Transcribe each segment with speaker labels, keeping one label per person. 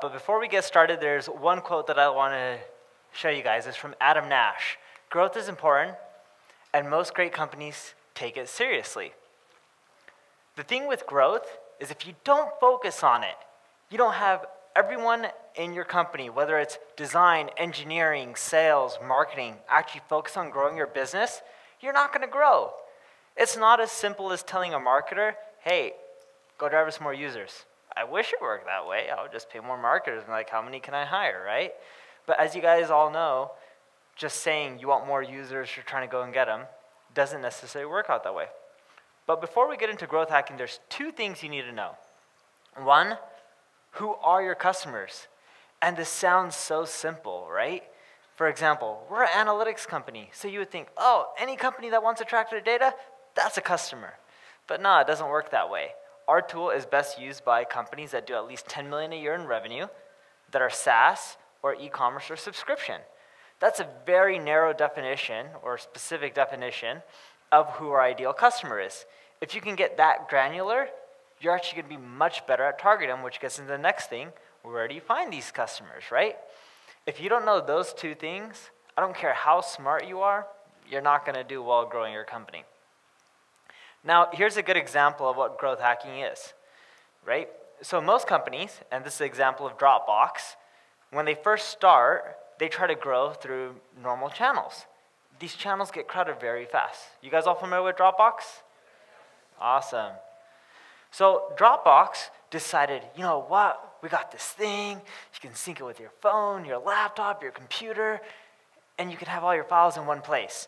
Speaker 1: But before we get started, there's one quote that I want to show you guys. It's from Adam Nash. Growth is important, and most great companies take it seriously. The thing with growth is if you don't focus on it, you don't have everyone in your company, whether it's design, engineering, sales, marketing, actually focus on growing your business, you're not going to grow. It's not as simple as telling a marketer, hey, go drive us more users. I wish it worked that way. I would just pay more marketers and like, how many can I hire, right? But as you guys all know, just saying you want more users, you're trying to go and get them, doesn't necessarily work out that way. But before we get into growth hacking, there's two things you need to know. One, who are your customers? And this sounds so simple, right? For example, we're an analytics company, so you would think, oh, any company that wants to track their data, that's a customer. But no, it doesn't work that way. Our tool is best used by companies that do at least $10 million a year in revenue, that are SaaS or e-commerce or subscription. That's a very narrow definition or specific definition of who our ideal customer is. If you can get that granular, you're actually going to be much better at targeting them, which gets into the next thing. Where do you find these customers, right? If you don't know those two things, I don't care how smart you are, you're not going to do well growing your company. Now, here's a good example of what growth hacking is, right? So most companies, and this is an example of Dropbox, when they first start, they try to grow through normal channels. These channels get crowded very fast. You guys all familiar with Dropbox? Awesome. So Dropbox decided, you know what, we got this thing, you can sync it with your phone, your laptop, your computer, and you can have all your files in one place.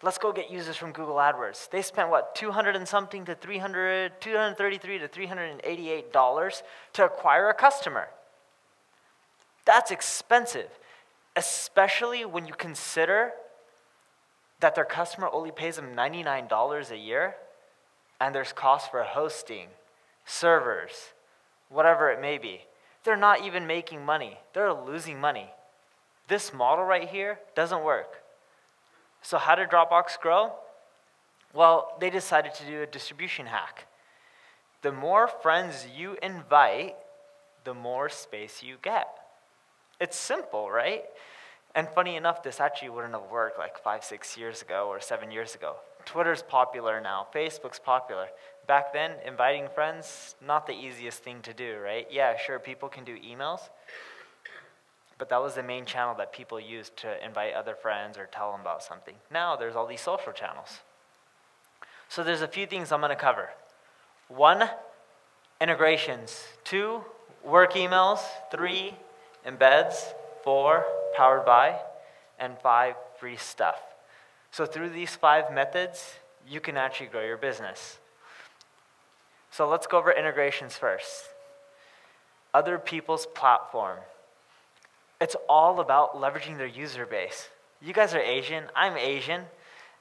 Speaker 1: Let's go get users from Google AdWords. They spent, what, $233 to $388 to acquire a customer. That's expensive, especially when you consider that their customer only pays them $99 a year, and there's costs for hosting, servers, whatever it may be. They're not even making money. They're losing money. This model right here doesn't work. So how did Dropbox grow? Well, they decided to do a distribution hack. The more friends you invite, the more space you get. It's simple, right? And funny enough, this actually wouldn't have worked like 5, 6 years ago or 7 years ago. Twitter's popular now. Facebook's popular. Back then, inviting friends, not the easiest thing to do, right? Yeah, sure, people can do emails, but that was the main channel that people used to invite other friends or tell them about something. Now, there's all these social channels. So there's a few things I'm going to cover. 1, integrations. 2, work emails. 3, embeds. 4, powered by. And 5, free stuff. So through these 5 methods, you can actually grow your business. So let's go over integrations first. Other people's platform. It's all about leveraging their user base. You guys are Asian, I'm Asian.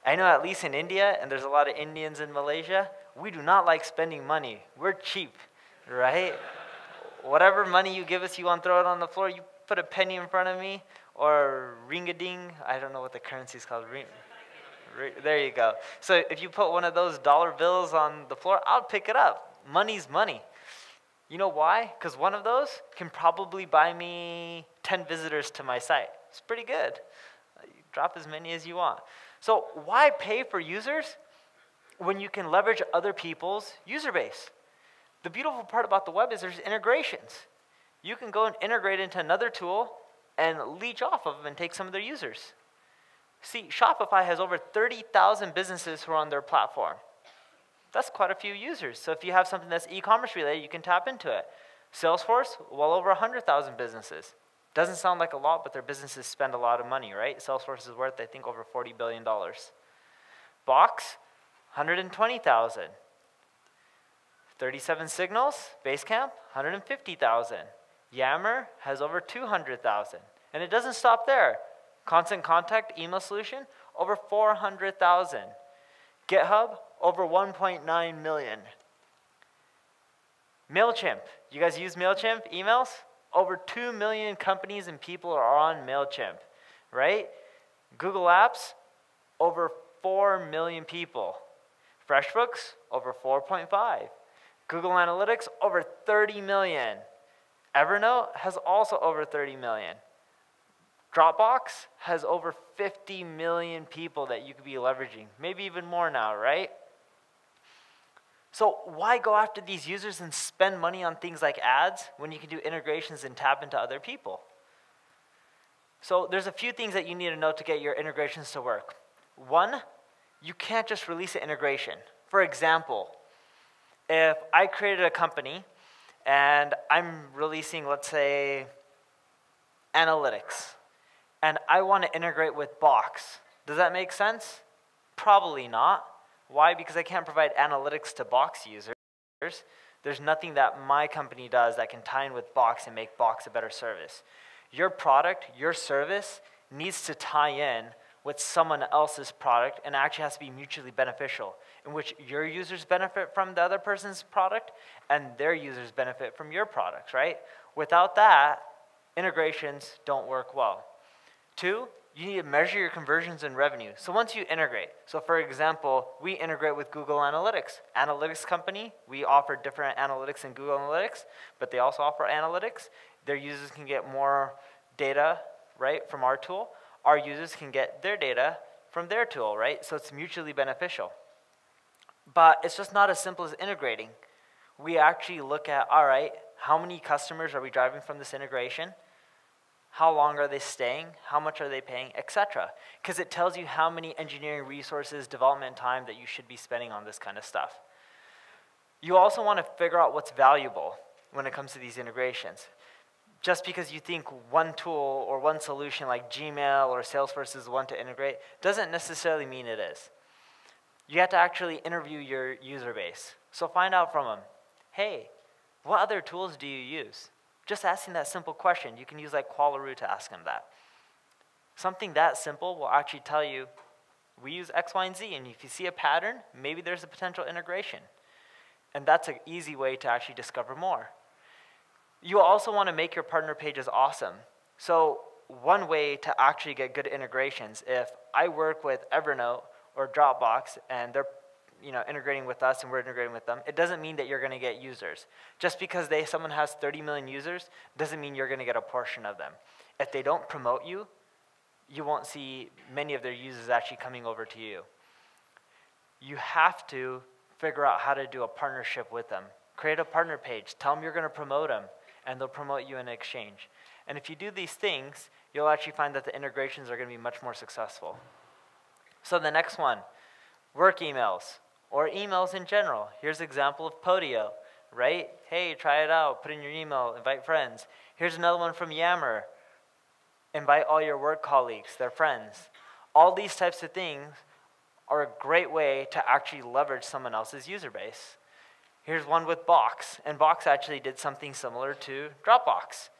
Speaker 1: I know at least in India, and there's a lot of Indians in Malaysia, we do not like spending money. We're cheap, right? Whatever money you give us, you want to throw it on the floor, you put a penny in front of me, or ring-a-ding, I don't know what the currency is called. There you go. So if you put one of those dollar bills on the floor, I'll pick it up. Money's money. You know why? Because one of those can probably buy me 10 visitors to my site. It's pretty good. You drop as many as you want. So why pay for users when you can leverage other people's user base? The beautiful part about the web is there's integrations. You can go and integrate into another tool and leech off of them and take some of their users. See, Shopify has over 30,000 businesses who are on their platform. That's quite a few users. So if you have something that's e-commerce related, you can tap into it. Salesforce, well over 100,000 businesses. Doesn't sound like a lot, but their businesses spend a lot of money, right? Salesforce is worth, I think, over $40 billion. Box, 120,000. 37 Signals, Basecamp, 150,000. Yammer has over 200,000. And it doesn't stop there. Constant Contact email solution, over 400,000. GitHub, over 1.9 million. MailChimp, you guys use MailChimp emails? Over 2 million companies and people are on MailChimp, right? Google Apps, over 4 million people. FreshBooks, over 4.5. Google Analytics, over 30 million. Evernote has also over 30 million. Dropbox has over 50 million people that you could be leveraging, maybe even more now, right? So why go after these users and spend money on things like ads when you can do integrations and tap into other people? So there's a few things that you need to know to get your integrations to work. One, you can't just release an integration. For example, if I created a company and I'm releasing, let's say, analytics, and I want to integrate with Box, does that make sense? Probably not. Why? Because I can't provide analytics to Box users. There's nothing that my company does that can tie in with Box and make Box a better service. Your product, your service, needs to tie in with someone else's product and actually has to be mutually beneficial, in which your users benefit from the other person's product and their users benefit from your product, right? Without that, integrations don't work well. Two, you need to measure your conversions and revenue. So once you integrate, so for example, we integrate with Google Analytics. Analytics company, we offer different analytics in Google Analytics, but they also offer analytics. Their users can get more data, right, from our tool. Our users can get their data from their tool, right? So it's mutually beneficial. But it's just not as simple as integrating. We actually look at, all right, how many customers are we driving from this integration? How long are they staying? How much are they paying, etc. Because it tells you how many engineering resources, development time that you should be spending on this kind of stuff. You also want to figure out what's valuable when it comes to these integrations. Just because you think one tool or one solution like Gmail or Salesforce is the one to integrate doesn't necessarily mean it is. You have to actually interview your user base. So find out from them, hey, what other tools do you use? Just asking that simple question. You can use like Qualaroo to ask them that. Something that simple will actually tell you, we use X, Y, and Z, and if you see a pattern, maybe there's a potential integration. And that's an easy way to actually discover more. You also want to make your partner pages awesome. So one way to actually get good integrations, if I work with Evernote or Dropbox and they're integrating with us and we're integrating with them, it doesn't mean that you're going to get users. Just because someone has 30 million users doesn't mean you're going to get a portion of them. If they don't promote you, you won't see many of their users actually coming over to you. You have to figure out how to do a partnership with them. Create a partner page. Tell them you're going to promote them, and they'll promote you in exchange. And if you do these things, you'll actually find that the integrations are going to be much more successful. So the next one, work emails, or emails in general. Here's an example of Podio, right? Hey, try it out, put in your email, invite friends. Here's another one from Yammer. Invite all your work colleagues, their friends. All these types of things are a great way to actually leverage someone else's user base. Here's one with Box, and Box actually did something similar to Dropbox.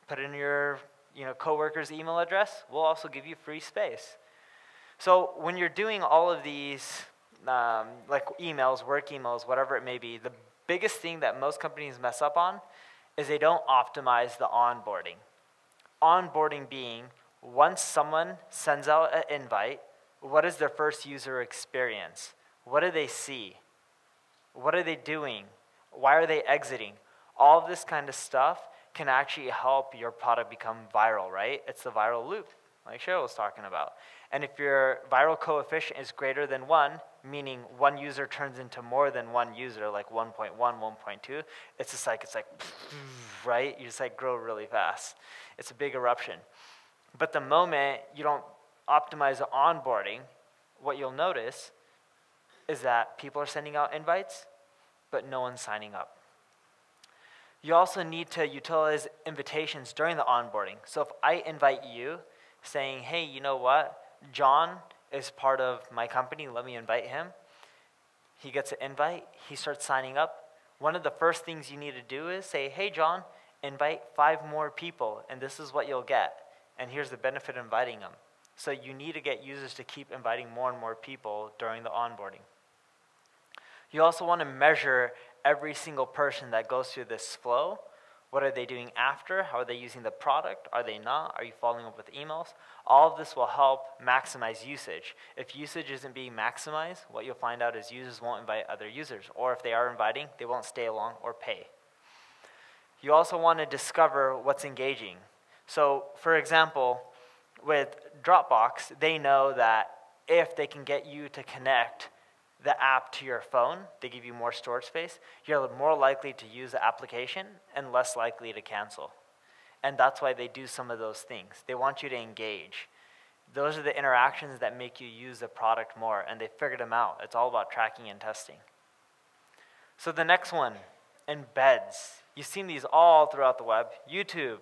Speaker 1: Put in your coworker's email address, we'll also give you free space. So when you're doing all of these, like emails, work emails, whatever it may be, the biggest thing that most companies mess up on is they don't optimize the onboarding. Onboarding being, once someone sends out an invite, what is their first user experience? What do they see? What are they doing? Why are they exiting? All of this kind of stuff can actually help your product become viral, right? It's the viral loop, like Cheryl was talking about. And if your viral coefficient is greater than 1, meaning one user turns into more than one user, like 1.1, 1.2, it's like, right? You just like grow really fast. It's a big eruption. But the moment you don't optimize the onboarding, what you'll notice is that people are sending out invites, but no one's signing up. You also need to utilize invitations during the onboarding. So if I invite you saying, hey, you know what? John is part of my company, let me invite him. He gets an invite, he starts signing up. One of the first things you need to do is say, hey, John, invite 5 more people, and this is what you'll get. And here's the benefit of inviting them. So you need to get users to keep inviting more and more people during the onboarding. You also want to measure every single person that goes through this flow. What are they doing after? How are they using the product? Are they not? Are you following up with emails? All of this will help maximize usage. If usage isn't being maximized, what you'll find out is users won't invite other users. Or if they are inviting, they won't stay along or pay. You also want to discover what's engaging. So, for example, with Dropbox, they know that if they can get you to connect the app to your phone, they give you more storage space, you're more likely to use the application and less likely to cancel. And that's why they do some of those things. They want you to engage. Those are the interactions that make you use the product more, and they figured them out. It's all about tracking and testing. So the next one, embeds. You've seen these all throughout the web. YouTube,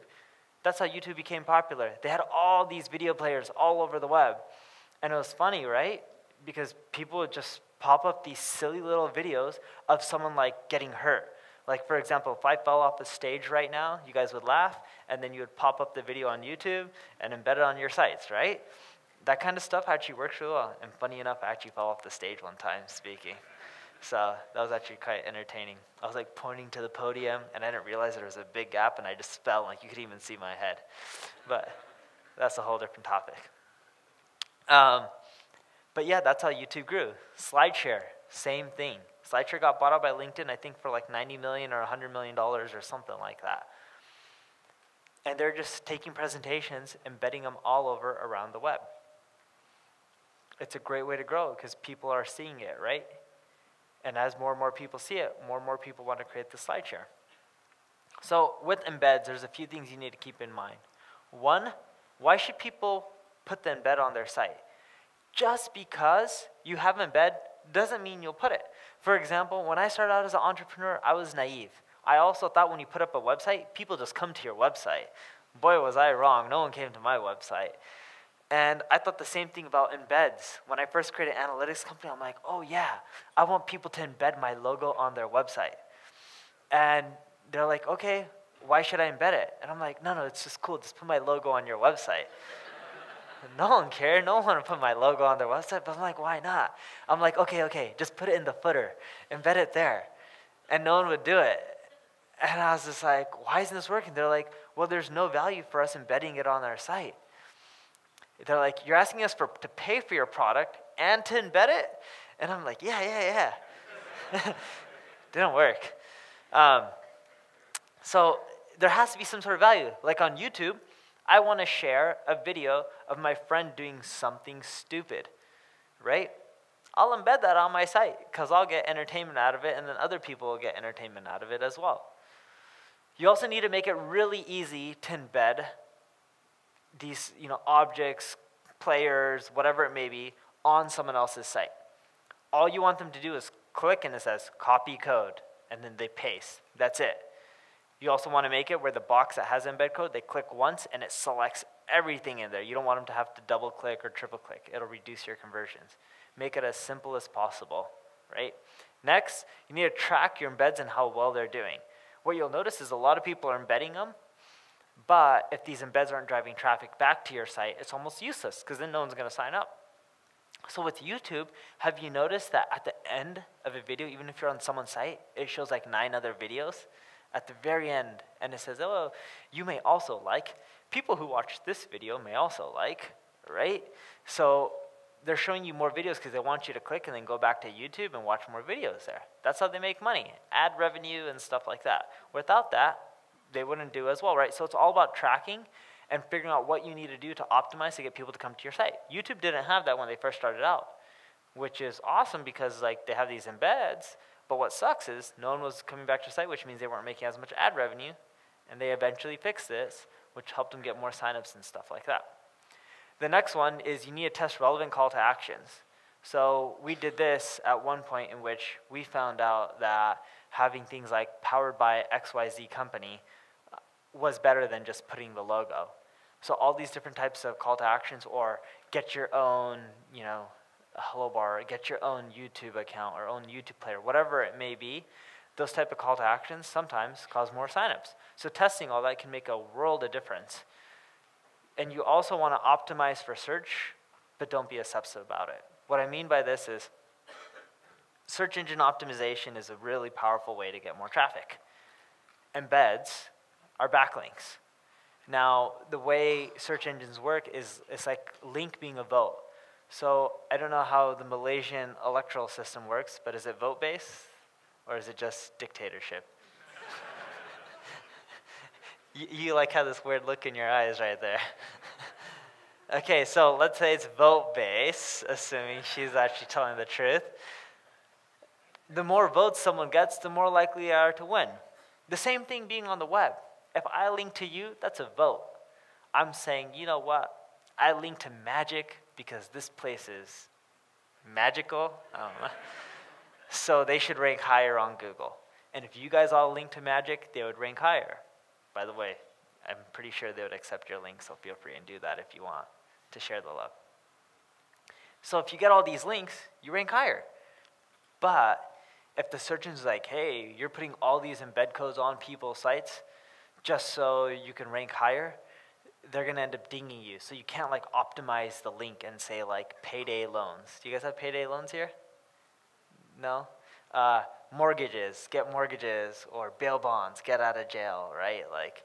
Speaker 1: that's how YouTube became popular. They had all these video players all over the web. And it was funny, right? Because people would just pop up these silly little videos of someone like getting hurt. Like, for example, if I fell off the stage right now, you guys would laugh, and then you would pop up the video on YouTube and embed it on your sites, right? That kind of stuff actually works really well. And funny enough, I actually fell off the stage one time speaking. So that was actually quite entertaining. I was like pointing to the podium, and I didn't realize there was a big gap, and I just fell, like you could even see my head. But that's a whole different topic. But yeah, that's how YouTube grew. SlideShare, same thing. SlideShare got bought out by LinkedIn, I think, for like $90 million or $100 million or something like that. And they're just taking presentations, embedding them all over around the web. It's a great way to grow because people are seeing it, right? And as more and more people see it, more and more people want to create the SlideShare. So with embeds, there's a few things you need to keep in mind. One, why should people put the embed on their site? Just because you have an embed doesn't mean you'll put it. For example, when I started out as an entrepreneur, I was naive. I also thought when you put up a website, people just come to your website. Boy, was I wrong. No one came to my website. And I thought the same thing about embeds. When I first created an analytics company, I'm like, oh yeah, I want people to embed my logo on their website. And they're like, okay, why should I embed it? And I'm like, no, it's just cool. Just put my logo on your website. No one cared. No one wanted to put my logo on their website. But I'm like, why not? I'm like, okay, just put it in the footer. Embed it there. And no one would do it. And I was just like, why isn't this working? They're like, well, there's no value for us embedding it on our site. They're like, you're asking us to pay for your product and to embed it? And I'm like, yeah. Didn't work. So there has to be some sort of value. Like on YouTube, I want to share a video of my friend doing something stupid, right? I'll embed that on my site because I'll get entertainment out of it, and then other people will get entertainment out of it as well. You also need to make it really easy to embed these objects, players, whatever it may be, on someone else's site. All you want them to do is click, and it says copy code, and then they paste. That's it. You also want to make it where the box that has embed code, they click once and it selects everything in there. You don't want them to have to double click or triple click. It'll reduce your conversions. Make it as simple as possible, right? Next, you need to track your embeds and how well they're doing. What you'll notice is a lot of people are embedding them, but if these embeds aren't driving traffic back to your site, it's almost useless because then no one's going to sign up. So with YouTube, have you noticed that at the end of a video, even if you're on someone's site, it shows like 9 other videos? At the very end, and it says, oh, you may also like, people who watch this video may also like, right? So they're showing you more videos because they want you to click and then go back to YouTube and watch more videos there. That's how they make money, ad revenue and stuff like that. Without that, they wouldn't do as well, right? So it's all about tracking and figuring out what you need to do to optimize to get people to come to your site. YouTube didn't have that when they first started out, which is awesome because like they have these embeds. But what sucks is no one was coming back to the site, which means they weren't making as much ad revenue, and they eventually fixed this, which helped them get more signups and stuff like that. The next one is you need to test relevant call to actions. So we did this at one point in which we found out that having things like powered by XYZ company was better than just putting the logo. So all these different types of call to actions, or get your own, a hello bar, get your own YouTube account or own YouTube player, whatever it may be, those type of call to actions sometimes cause more signups. So testing all that can make a world of difference. And you also want to optimize for search, but don't be obsessive about it. What I mean by this is search engine optimization is a really powerful way to get more traffic. Embeds are backlinks. Now, the way search engines work is it's like link being a vote. So I don't know how the Malaysian electoral system works, but is it vote-based or is it just dictatorship? You like have this weird look in your eyes right there. Okay, so let's say it's vote-based, assuming she's actually telling the truth. The more votes someone gets, the more likely they are to win. The same thing being on the web. If I link to you, that's a vote. I'm saying, you know what? I link to Magic because this place is magical. I don't know. So they should rank higher on Google. And if you guys all link to Magic, they would rank higher. By the way, I'm pretty sure they would accept your link, so feel free and do that if you want to share the love. So if you get all these links, you rank higher. But if the search engine's like, hey, you're putting all these embed codes on people's sites just so you can rank higher, they're going to end up dinging you. So you can't like optimize the link and say like payday loans. Do you guys have payday loans here? No? Mortgages, get mortgages, or bail bonds, get out of jail, right? Like,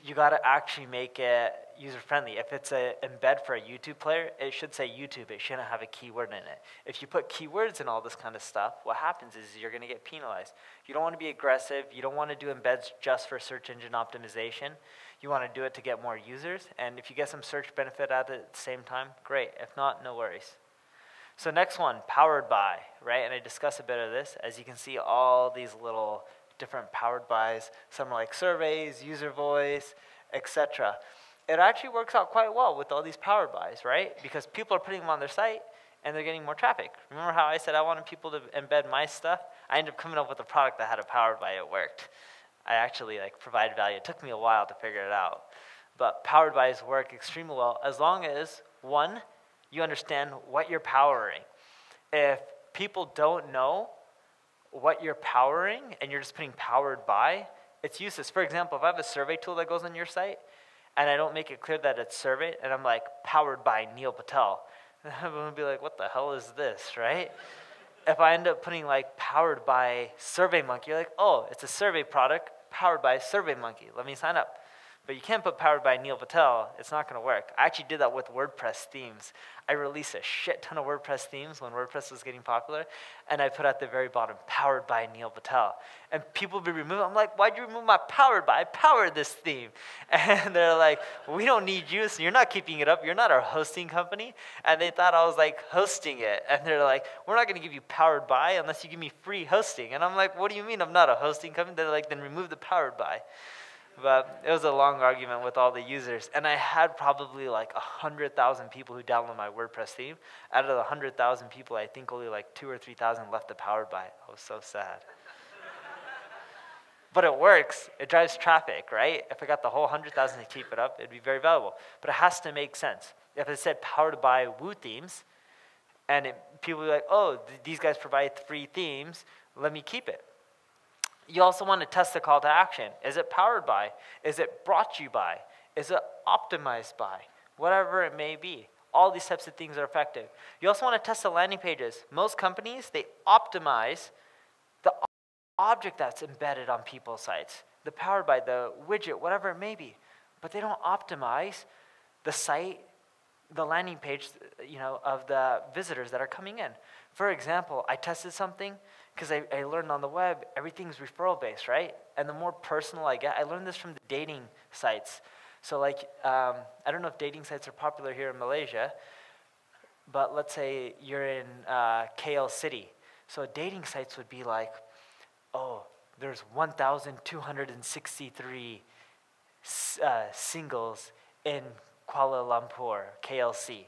Speaker 1: you got to actually make it user-friendly. If it's an embed for a YouTube player, it should say YouTube. It shouldn't have a keyword in it. If you put keywords in all this kind of stuff, what happens is you're going to get penalized. You don't want to be aggressive. You don't want to do embeds just for search engine optimization. You want to do it to get more users. And if you get some search benefit out of it at the same time, great. If not, no worries. So next one, powered by, right? And I discussed a bit of this. As you can see, all these little different powered bys. Some are like surveys, user voice, etc. It actually works out quite well with all these powered bys, right? Because people are putting them on their site and they're getting more traffic. Remember how I said I wanted people to embed my stuff? I ended up coming up with a product that had a powered by. It worked. I actually like provided value. It took me a while to figure it out. But powered bys work extremely well as long as, one, you understand what you're powering. If people don't know what you're powering and you're just putting powered by, it's useless. For example, if I have a survey tool that goes on your site and I don't make it clear that it's surveyed and I'm like, powered by Neil Patel, everyone will be like, what the hell is this, right? If I end up putting like powered by SurveyMonkey, you're like, oh, it's a survey product powered by SurveyMonkey. Let me sign up. But you can't put powered by Neil Patel. It's not going to work. I actually did that with WordPress themes. I released a shit ton of WordPress themes when WordPress was getting popular, and I put at the very bottom, powered by Neil Patel. And people would be removed. I'm like, why'd you remove my powered by? I powered this theme. And they're like, we don't need you, so you're not keeping it up. You're not our hosting company. And they thought I was like hosting it. And they're like, we're not going to give you powered by unless you give me free hosting. And I'm like, what do you mean I'm not a hosting company? They're like, then remove the powered by. But it was a long argument with all the users. And I had probably like 100,000 people who downloaded my WordPress theme. Out of the 100,000 people, I think only like 2,000 or 3,000 left the powered by. I was so sad. But it works. It drives traffic, right? If I got the whole 100,000 to keep it up, it'd be very valuable. But it has to make sense. If it said powered by Woo themes, and people would be like, oh, these guys provide free themes, let me keep it. You also want to test the call to action. Is it powered by? Is it brought to you by? Is it optimized by? Whatever it may be. All these types of things are effective. You also want to test the landing pages. Most companies, they optimize the object that's embedded on people's sites. The powered by, the widget, whatever it may be. But they don't optimize the site, the landing page, of the visitors that are coming in. For example, I tested something because I learned on the web, everything's referral-based, right? And the more personal I get, I learned this from the dating sites. So like, I don't know if dating sites are popular here in Malaysia, but let's say you're in KL City. So dating sites would be like, oh, there's 1,263 singles in Kuala Lumpur, KLC,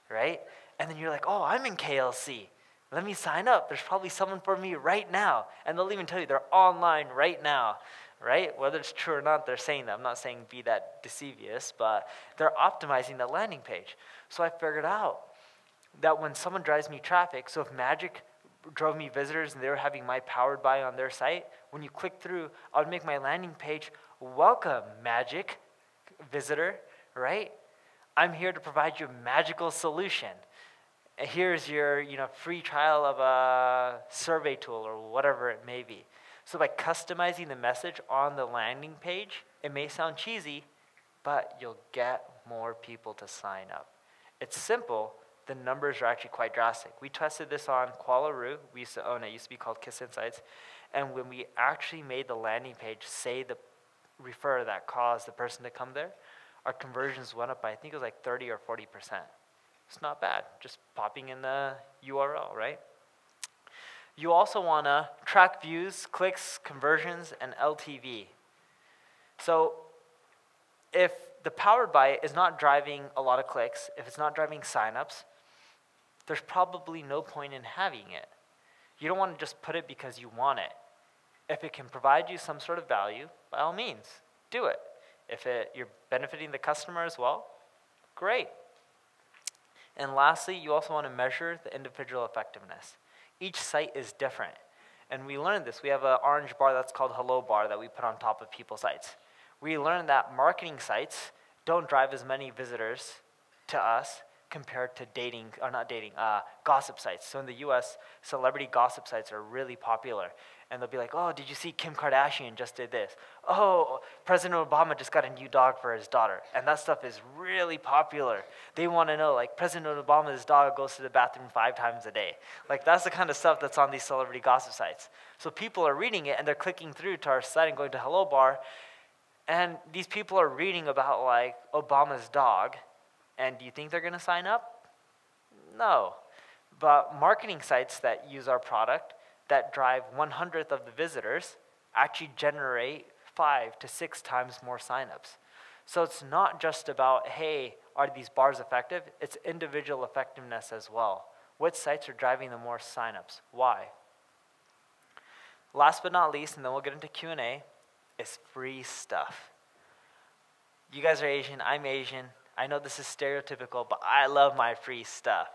Speaker 1: right? And then you're like, oh, I'm in KLC. Let me sign up. There's probably someone for me right now. And they'll even tell you they're online right now, right? Whether it's true or not, they're saying that. I'm not saying be that deceivious, but they're optimizing the landing page. So I figured out that when someone drives me traffic, so if Magic drove me visitors and they were having my powered by on their site, when you click through, I would make my landing page, welcome Magic visitor, right? I'm here to provide you a magical solution. Here's your free trial of a survey tool or whatever it may be. So by customizing the message on the landing page, it may sound cheesy, but you'll get more people to sign up. It's simple. The numbers are actually quite drastic. We tested this on Kuala Roo. We used to own it. It used to be called Kiss Insights. And when we actually made the landing page say the refer that caused the person to come there, our conversions went up by, I think it was like 30 or 40%. It's not bad, just popping in the URL, right? You also want to track views, clicks, conversions, and LTV. So if the Powered By is not driving a lot of clicks, if it's not driving signups, there's probably no point in having it. You don't want to just put it because you want it. If it can provide you some sort of value, by all means, do it. If you're benefiting the customer as well, great. And lastly, you also want to measure the individual effectiveness. Each site is different. And we learned this. We have an orange bar that's called Hello Bar that we put on top of people's sites. We learned that marketing sites don't drive as many visitors to us compared to gossip sites. So in the US, celebrity gossip sites are really popular. And they'll be like, oh, did you see Kim Kardashian just did this? Oh, President Obama just got a new dog for his daughter. And that stuff is really popular. They want to know, like, President Obama's dog goes to the bathroom 5 times a day. Like, that's the kind of stuff that's on these celebrity gossip sites. So people are reading it, and they're clicking through to our site and going to Hello Bar. And these people are reading about, like, Obama's dog. And do you think they're going to sign up? No. But marketing sites that use our product that drive 1/100th of the visitors actually generate 5 to 6 times more signups. So it's not just about, hey, are these bars effective? It's individual effectiveness as well. What sites are driving the more signups? Why? Last but not least, and then we'll get into Q&A, is free stuff. You guys are Asian, I'm Asian. I know this is stereotypical, but I love my free stuff.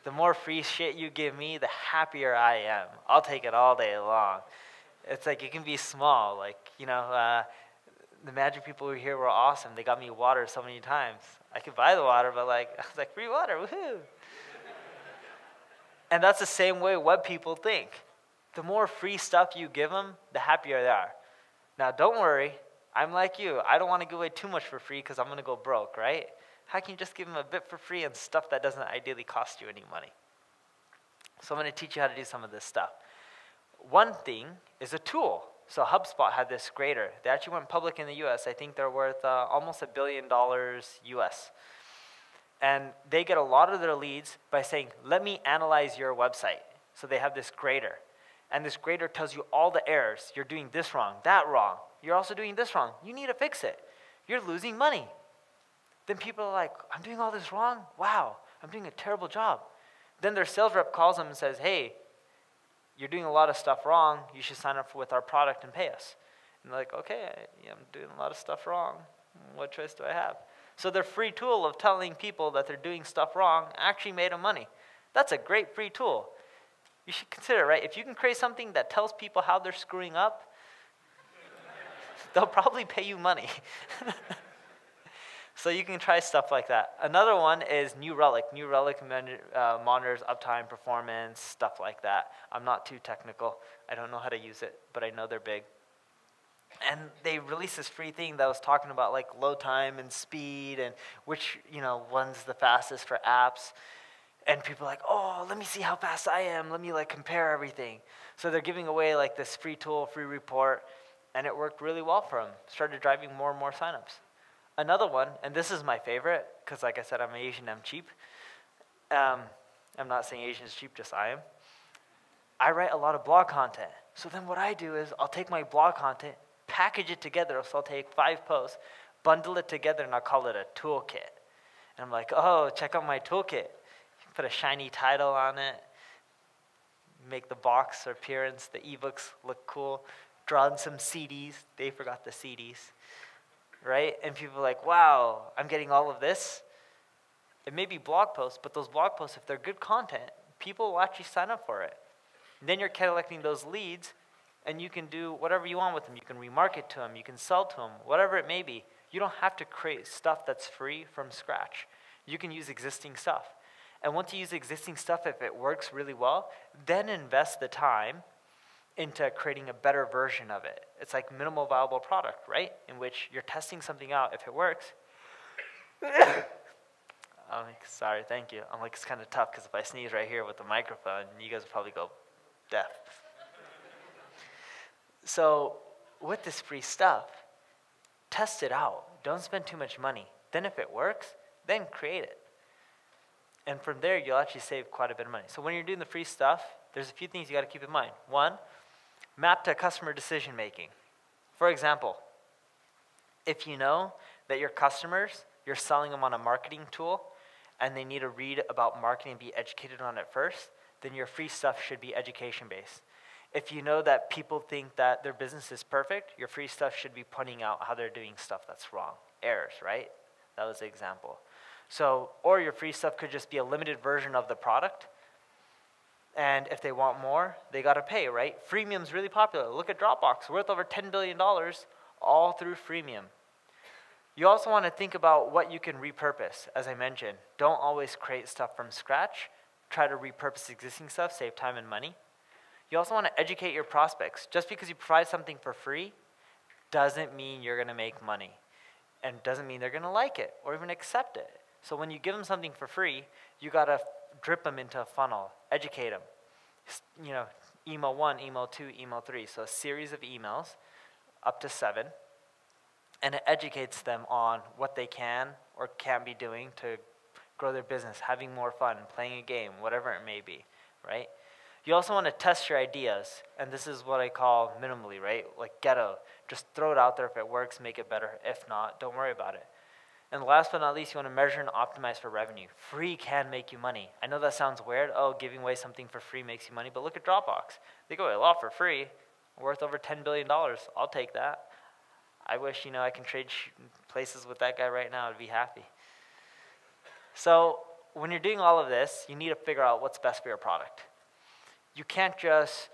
Speaker 1: The more free shit you give me, the happier I am. I'll take it all day long. It's like, it can be small. Like, you know, the Magic people who were here were awesome. They got me water so many times. I could buy the water, but like, I was like, free water, woohoo. And that's the same way web people think. The more free stuff you give them, the happier they are. Now, don't worry. I'm like you. I don't want to give away too much for free because I'm going to go broke, right? How can you just give them a bit for free and stuff that doesn't ideally cost you any money? So I'm going to teach you how to do some of this stuff. One thing is a tool. So HubSpot had this grader. They actually went public in the US. I think they're worth almost $1 billion US. And they get a lot of their leads by saying, let me analyze your website. So they have this grader. And this grader tells you all the errors. You're doing this wrong, that wrong. You're also doing this wrong. You need to fix it. You're losing money. Then people are like, I'm doing all this wrong? Wow, I'm doing a terrible job. Then their sales rep calls them and says, hey, you're doing a lot of stuff wrong. You should sign up with our product and pay us. And they're like, okay, I'm doing a lot of stuff wrong. What choice do I have? So their free tool of telling people that they're doing stuff wrong actually made them money. That's a great free tool. You should consider, right? If you can create something that tells people how they're screwing up, they'll probably pay you money. So you can try stuff like that. Another one is New Relic. New Relic monitors uptime, performance, stuff like that. I'm not too technical. I don't know how to use it, but I know they're big. And they released this free thing that was talking about like load time and speed and which, one's the fastest for apps. And people are like, oh, let me see how fast I am. Let me like compare everything. So they're giving away like this free tool, free report, and it worked really well for them. Started driving more and more signups. Another one, and this is my favorite, because like I said, I'm Asian, I'm cheap. I'm not saying Asian is cheap, just I am. I write a lot of blog content. So then what I do is I'll take my blog content, package it together. So I'll take 5 posts, bundle it together, and I'll call it a toolkit. And I'm like, oh, check out my toolkit. Put a shiny title on it, make the box appearance, the ebooks look cool, draw in some CDs. They forgot the CDs. Right? And people are like, wow, I'm getting all of this. It may be blog posts, but those blog posts, if they're good content, people will actually sign up for it. And then you're collecting those leads, and you can do whatever you want with them. You can remarket to them. You can sell to them, whatever it may be. You don't have to create stuff that's free from scratch. You can use existing stuff. And once you use existing stuff, if it works really well, then invest the time into creating a better version of it. It's like minimal viable product, right? In which you're testing something out. If it works, sorry, thank you. I'm like, it's kind of tough because if I sneeze right here with the microphone, you guys will probably go deaf. So with this free stuff, test it out. Don't spend too much money. Then if it works, then create it. And from there, you'll actually save quite a bit of money. So when you're doing the free stuff, there's a few things you got to keep in mind. One, map to customer decision making. For example, if you know that your customers, you're selling them on a marketing tool, and they need to read about marketing and be educated on it first, then your free stuff should be education-based. If you know that people think that their business is perfect, your free stuff should be pointing out how they're doing stuff that's wrong. Errors, right? That was the example. So, or your free stuff could just be a limited version of the product, and if they want more, they got to pay, right? Freemium's really popular. Look at Dropbox, worth over $10 billion, all through freemium. You also want to think about what you can repurpose. As I mentioned, don't always create stuff from scratch. Try to repurpose existing stuff, save time and money. You also want to educate your prospects. Just because you provide something for free doesn't mean you're going to make money, and doesn't mean they're going to like it or even accept it. So when you give them something for free, you got to drip them into a funnel, educate them. You know, email 1, email 2, email 3. So a series of emails, up to 7. And it educates them on what they can or can't be doing to grow their business, having more fun, playing a game, whatever it may be, right? You also want to test your ideas, and this is what I call minimally, right? Like ghetto. Just throw it out there. If it works, make it better. If not, don't worry about it. And last but not least, you want to measure and optimize for revenue. Free can make you money. I know that sounds weird. Oh, giving away something for free makes you money, but look at Dropbox. They give away a lot for free, worth over $10 billion. I'll take that. I wish, I can trade places with that guy right now. I'd be happy. So when you're doing all of this, you need to figure out what's best for your product. You can't just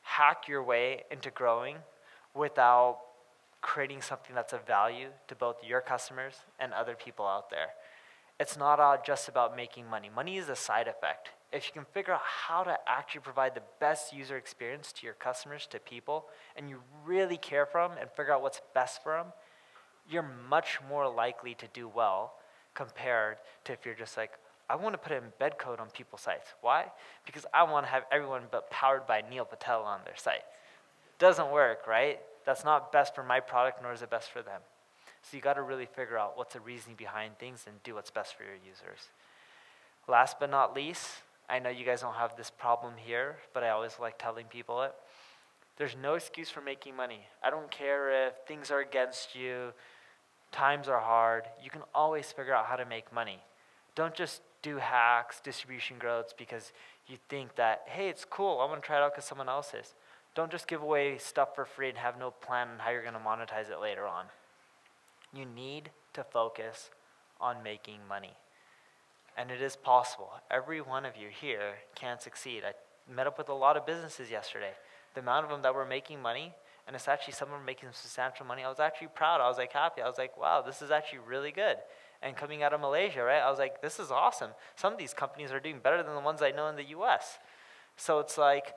Speaker 1: hack your way into growing without creating something that's of value to both your customers and other people out there. It's not just about making money. Money is a side effect. If you can figure out how to actually provide the best user experience to your customers, to people, and you really care for them and figure out what's best for them, you're much more likely to do well compared to if you're just like, I want to put embed code on people's sites. Why? Because I want to have everyone but powered by Neil Patel on their site. Doesn't work, right? That's not best for my product, nor is it best for them. So you got to really figure out what's the reasoning behind things and do what's best for your users. Last but not least, I know you guys don't have this problem here, but I always like telling people it. There's no excuse for making money. I don't care if things are against you, times are hard. You can always figure out how to make money. Don't just do hacks, distribution growths because you think that, hey, it's cool, I want to try it out because someone else is. Don't just give away stuff for free and have no plan on how you're going to monetize it later on. You need to focus on making money. And it is possible. Every one of you here can succeed. I met up with a lot of businesses yesterday. The amount of them that were making money, and it's actually some of them making substantial money, I was actually proud. I was like happy. I was like, wow, this is actually really good. And coming out of Malaysia, right, I was like, this is awesome. Some of these companies are doing better than the ones I know in the US. So it's like,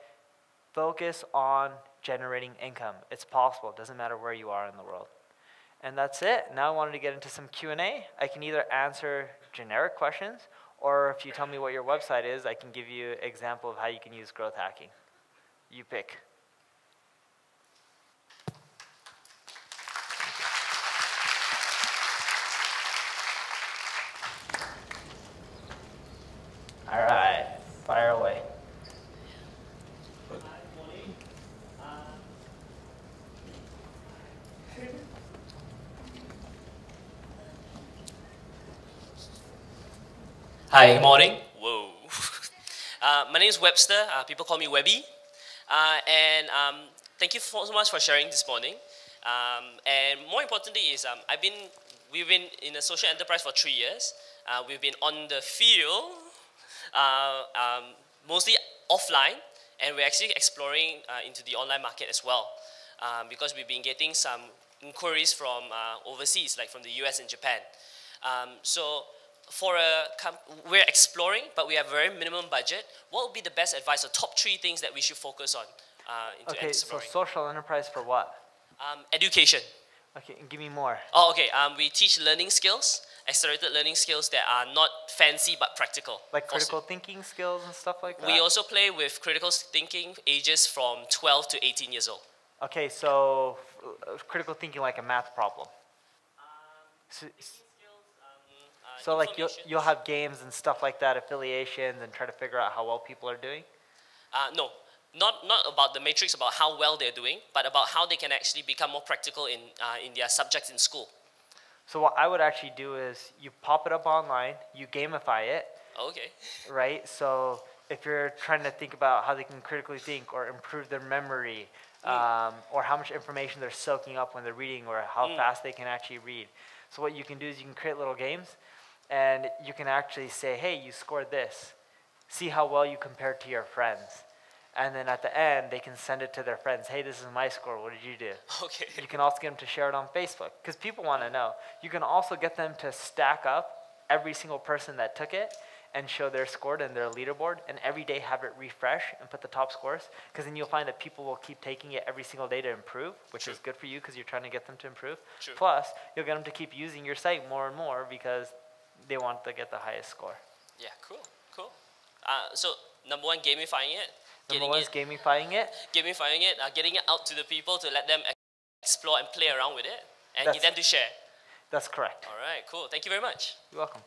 Speaker 1: focus on generating income. It's possible. It doesn't matter where you are in the world. And that's it. Now I wanted to get into some Q&A. I can either answer generic questions, or if you tell me what your website is, I can give you an example of how you can use growth hacking. You pick. All right, fire away.
Speaker 2: Hi, good morning. Whoa. My name is Webster. People call me Webby. Thank you so much for sharing this morning. And more importantly is we've been in a social enterprise for 3 years. We've been on the field, mostly offline, and we're actually exploring into the online market as well, because we've been getting some inquiries from overseas, like from the US and Japan. We're exploring, but we have very minimum budget. What would be the best advice or top 3 things that we should focus on into exploring?
Speaker 1: So social enterprise for what?
Speaker 2: Education.
Speaker 1: Okay, and give me more.
Speaker 2: Oh, okay. We teach learning skills, accelerated learning skills that are not fancy but practical.
Speaker 1: Like critical thinking skills and stuff like that?
Speaker 2: We also play with critical thinking ages from 12 to 18 years old.
Speaker 1: Okay, so critical thinking like a math problem. So,
Speaker 2: Skills,
Speaker 1: so like
Speaker 2: information.
Speaker 1: you'll have games and stuff like that, affiliations, and try to figure out how well people are doing?
Speaker 2: No, not about the matrix, about how well they're doing, but about how they can actually become more practical in their subjects in school.
Speaker 1: So what I would actually do is you pop it up online, you gamify it,
Speaker 2: Okay.
Speaker 1: right? So if you're trying to think about how they can critically think or improve their memory, or how much information they're soaking up when they're reading, or how fast they can actually read. So what you can do is you can create little games, and you can actually say, hey, you scored this. See how well you compare to your friends. And then at the end, they can send it to their friends. Hey, this is my score. What did you do?
Speaker 2: Okay.
Speaker 1: You can also get them to share it on Facebook because people want to know. You can also get them to stack up every single person that took it and show their score and their leaderboard, and every day have it refresh and put the top scores, because then you'll find that people will keep taking it every single day to improve, which is good for you because you're trying to get them to improve.
Speaker 2: True.
Speaker 1: Plus, you'll get them to keep using your site more and more because they want to get the highest score.
Speaker 2: Yeah, cool. So number one, gamifying it.
Speaker 1: Number one is gamifying it.
Speaker 2: Gamifying it, getting it out to the people to let them explore and play around with it, and get them to share.
Speaker 1: That's correct.
Speaker 2: All right, cool. Thank you very much.
Speaker 1: You're welcome.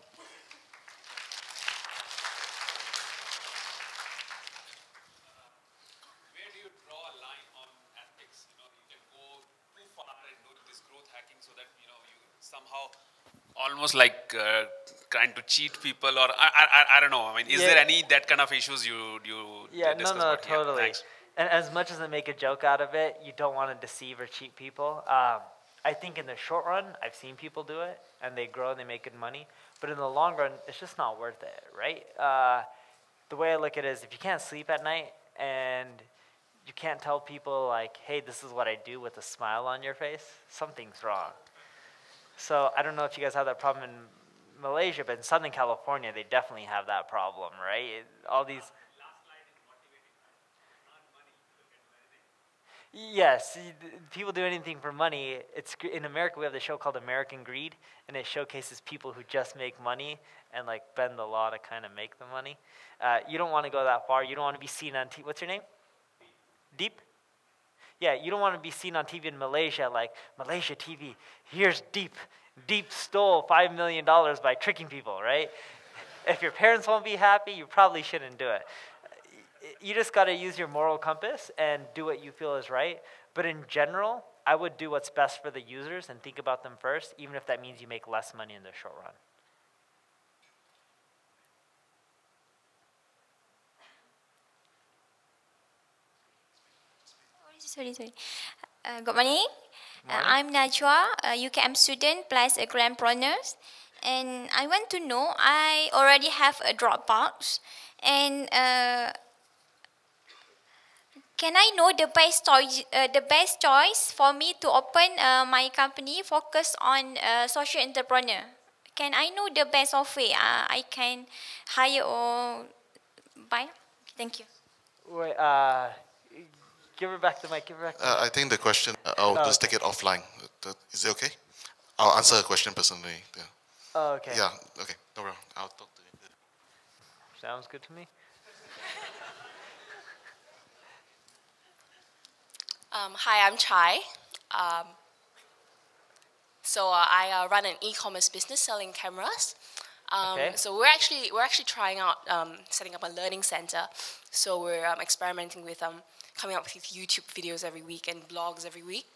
Speaker 3: Where do you draw a line on ethics? You know, you can go too far and do this growth hacking so that, you know, you somehow almost like trying to cheat people, or I don't know. I mean, is there any that kind of issues you discuss about?
Speaker 1: Totally.
Speaker 3: Yeah, thanks.
Speaker 1: And as much as I make a joke out of it, you don't want to deceive or cheat people. I think in the short run, I've seen people do it, and they grow and they make good money. But in the long run, it's just not worth it, right? The way I look at it is, if you can't sleep at night and you can't tell people like, hey, this is what I do with a smile on your face, something's wrong. So I don't know if you guys have that problem in Malaysia, but in Southern California, they definitely have that problem, right? All these... Yes, people do anything for money. In America, we have the show called American Greed, and it showcases people who just make money and like bend the law to kind of make the money. You don't want to go that far. You don't want to be seen on TV. What's your name? Deep? Yeah, you don't want to be seen on TV in Malaysia, like, Malaysia TV, here's Deep. Deep stole $5 million by tricking people, right? If your parents won't be happy, you probably shouldn't do it. You just got to use your moral compass and do what you feel is right. But in general, I would do what's best for the users and think about them first, even if that means you make less money in the short run.
Speaker 4: Sorry. Good morning. I'm Najwa, a UKM student plus a grandpreneur. And I want to know, I already have a Dropbox. And can I know the best choice for me to open my company focus on social entrepreneur? Can I know the best of way I can hire or buy? Thank you.
Speaker 1: Wait, give her back the mic. Give her back the mic.
Speaker 5: I think the question, I'll just take it offline. Is it okay? I'll answer a question personally. Yeah.
Speaker 1: Oh, okay.
Speaker 5: Yeah, okay. No problem. I'll talk to you.
Speaker 1: Sounds good to me.
Speaker 6: Hi, I'm Chai. I run an e-commerce business selling cameras.
Speaker 1: Okay.
Speaker 6: So we're actually trying out setting up a learning center. So we're experimenting with coming up with YouTube videos every week and blogs every week.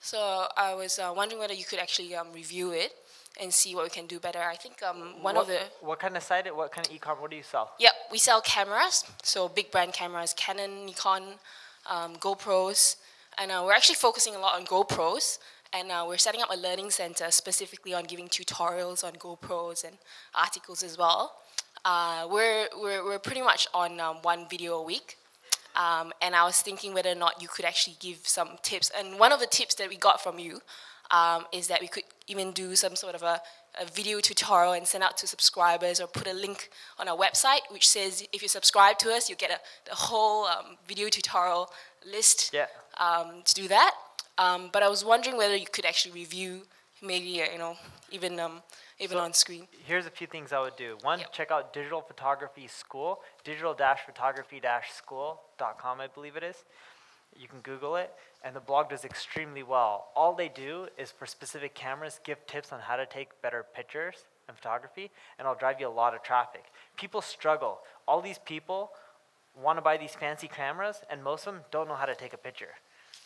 Speaker 6: So I was wondering whether you could actually review it and see what we can do better. I think
Speaker 1: What kind of site? What kind of e-commerce? What do you sell?
Speaker 6: Yeah, we sell cameras. So big brand cameras, Canon, Nikon, GoPros. And we're actually focusing a lot on GoPros, and we're setting up a learning center specifically on giving tutorials on GoPros and articles as well. We're pretty much on one video a week, and I was thinking whether or not you could actually give some tips. And one of the tips that we got from you is that we could even do some sort of a video tutorial and send out to subscribers, or put a link on our website which says if you subscribe to us, you get the whole video tutorial list.
Speaker 1: Yeah.
Speaker 6: To do that, but I was wondering whether you could actually review, maybe even on screen.
Speaker 1: Here's a few things I would do. One,
Speaker 6: Yep.
Speaker 1: check out Digital Photography School, digital-photography-school.com, I believe it is. You can Google it, and the blog does extremely well. All they do is for specific cameras give tips on how to take better pictures and photography, and it'll drive you a lot of traffic. People struggle. All these people want to buy these fancy cameras, and most of them don't know how to take a picture.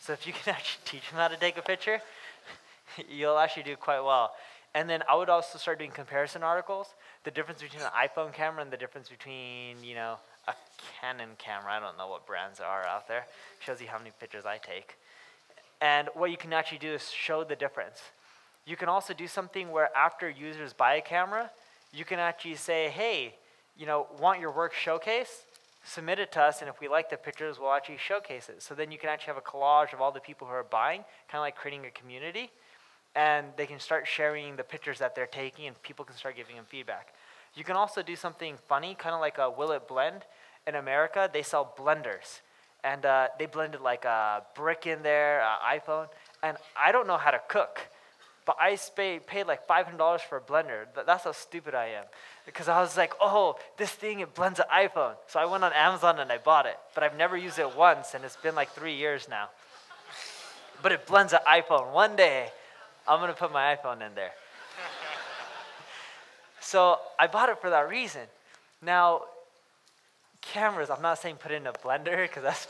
Speaker 1: So if you can actually teach them how to take a picture, you'll actually do quite well. And then I would also start doing comparison articles, the difference between an iPhone camera and the difference between, you know, a Canon camera. I don't know what brands are out there. Shows you how many pictures I take. And what you can actually do is show the difference. You can also do something where after users buy a camera, you can actually say, hey, you know, want your work showcased? Submit it to us, and if we like the pictures, we'll actually showcase it. So then you can actually have a collage of all the people who are buying, kind of like creating a community, and they can start sharing the pictures that they're taking, and people can start giving them feedback. You can also do something funny, kind of like a Will It Blend. In America, they sell blenders, and they blended like a brick in there, iPhone, and I don't know how to cook, but I paid like $500 for a blender. That's how stupid I am. Because I was like, oh, this thing, it blends an iPhone. So I went on Amazon and I bought it. But I've never used it once, and it's been like 3 years now. But it blends an iPhone. One day, I'm going to put my iPhone in there. So I bought it for that reason. Now, cameras, I'm not saying put it in a blender, because that's,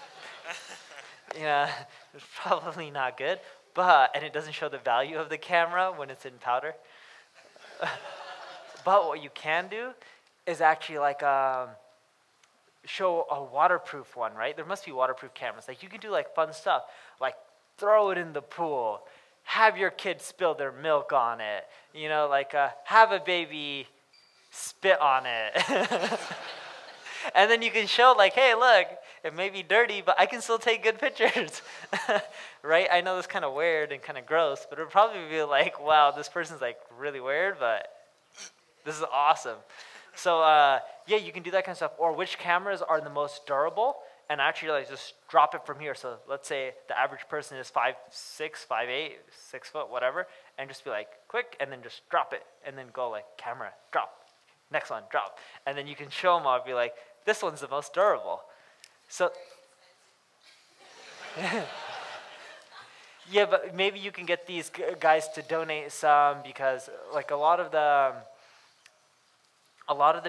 Speaker 1: you know, it's probably not good. And it doesn't show the value of the camera when it's in powder. But what you can do is actually like show a waterproof one, right? There must be waterproof cameras. Like you can do like fun stuff, like throw it in the pool, have your kids spill their milk on it, you know, like have a baby spit on it. And then you can show like, hey, look, it may be dirty, but I can still take good pictures, right? I know that's kind of weird and kind of gross, but it would probably be like, wow, this person's like really weird, but this is awesome. So yeah, you can do that kind of stuff. Or which cameras are the most durable, and actually like just drop it from here. So let's say the average person is 5'6", 5'8", 6 foot, whatever, and just be like, quick, and then just drop it, and then go like, camera, drop, next one, drop. And then you can show them all, be like, this one's the most durable. So, yeah, but maybe you can get these guys to donate some, because like a lot of the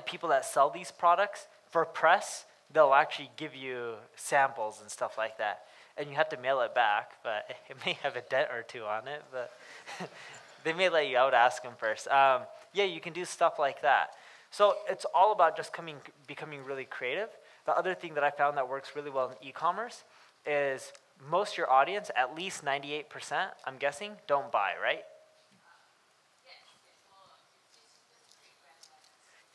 Speaker 1: people that sell these products for press, they'll actually give you samples and stuff like that. And you have to mail it back, but it may have a dent or two on it, but they may let you out, ask them first. Yeah, you can do stuff like that. So it's all about just becoming really creative. The other thing that I found that works really well in e-commerce is most of your audience, at least 98%, I'm guessing, don't buy, right?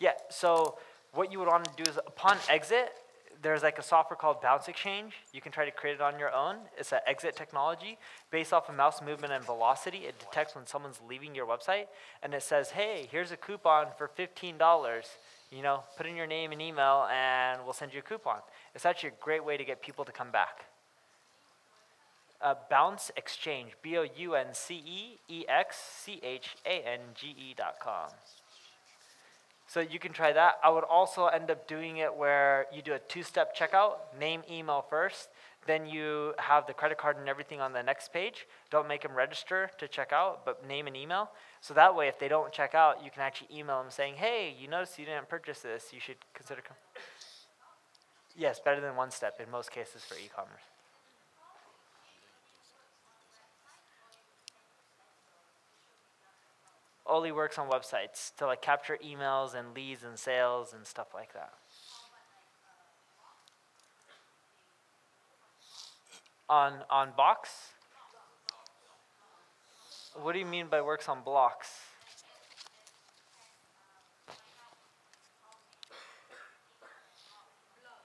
Speaker 1: Yeah, so what you would want to do is upon exit, there's like a software called Bounce Exchange. You can try to create it on your own. It's an exit technology. Based off of mouse movement and velocity, it detects when someone's leaving your website, and it says, hey, here's a coupon for $15. You know, put in your name and email, and we'll send you a coupon. It's actually a great way to get people to come back. Bounce Exchange, BOUNCEEXCHANGE.com. So you can try that. I would also end up doing it where you do a two-step checkout, name, email first, then you have the credit card and everything on the next page. Don't make them register to check out, but name and email. So that way, if they don't check out, you can actually email them saying, hey, you noticed you didn't purchase this, you should consider coming. Yes, better than one step in most cases for e-commerce. Only works on websites to like capture emails and leads and sales and stuff like that. On Box? What do you mean by works on blocks?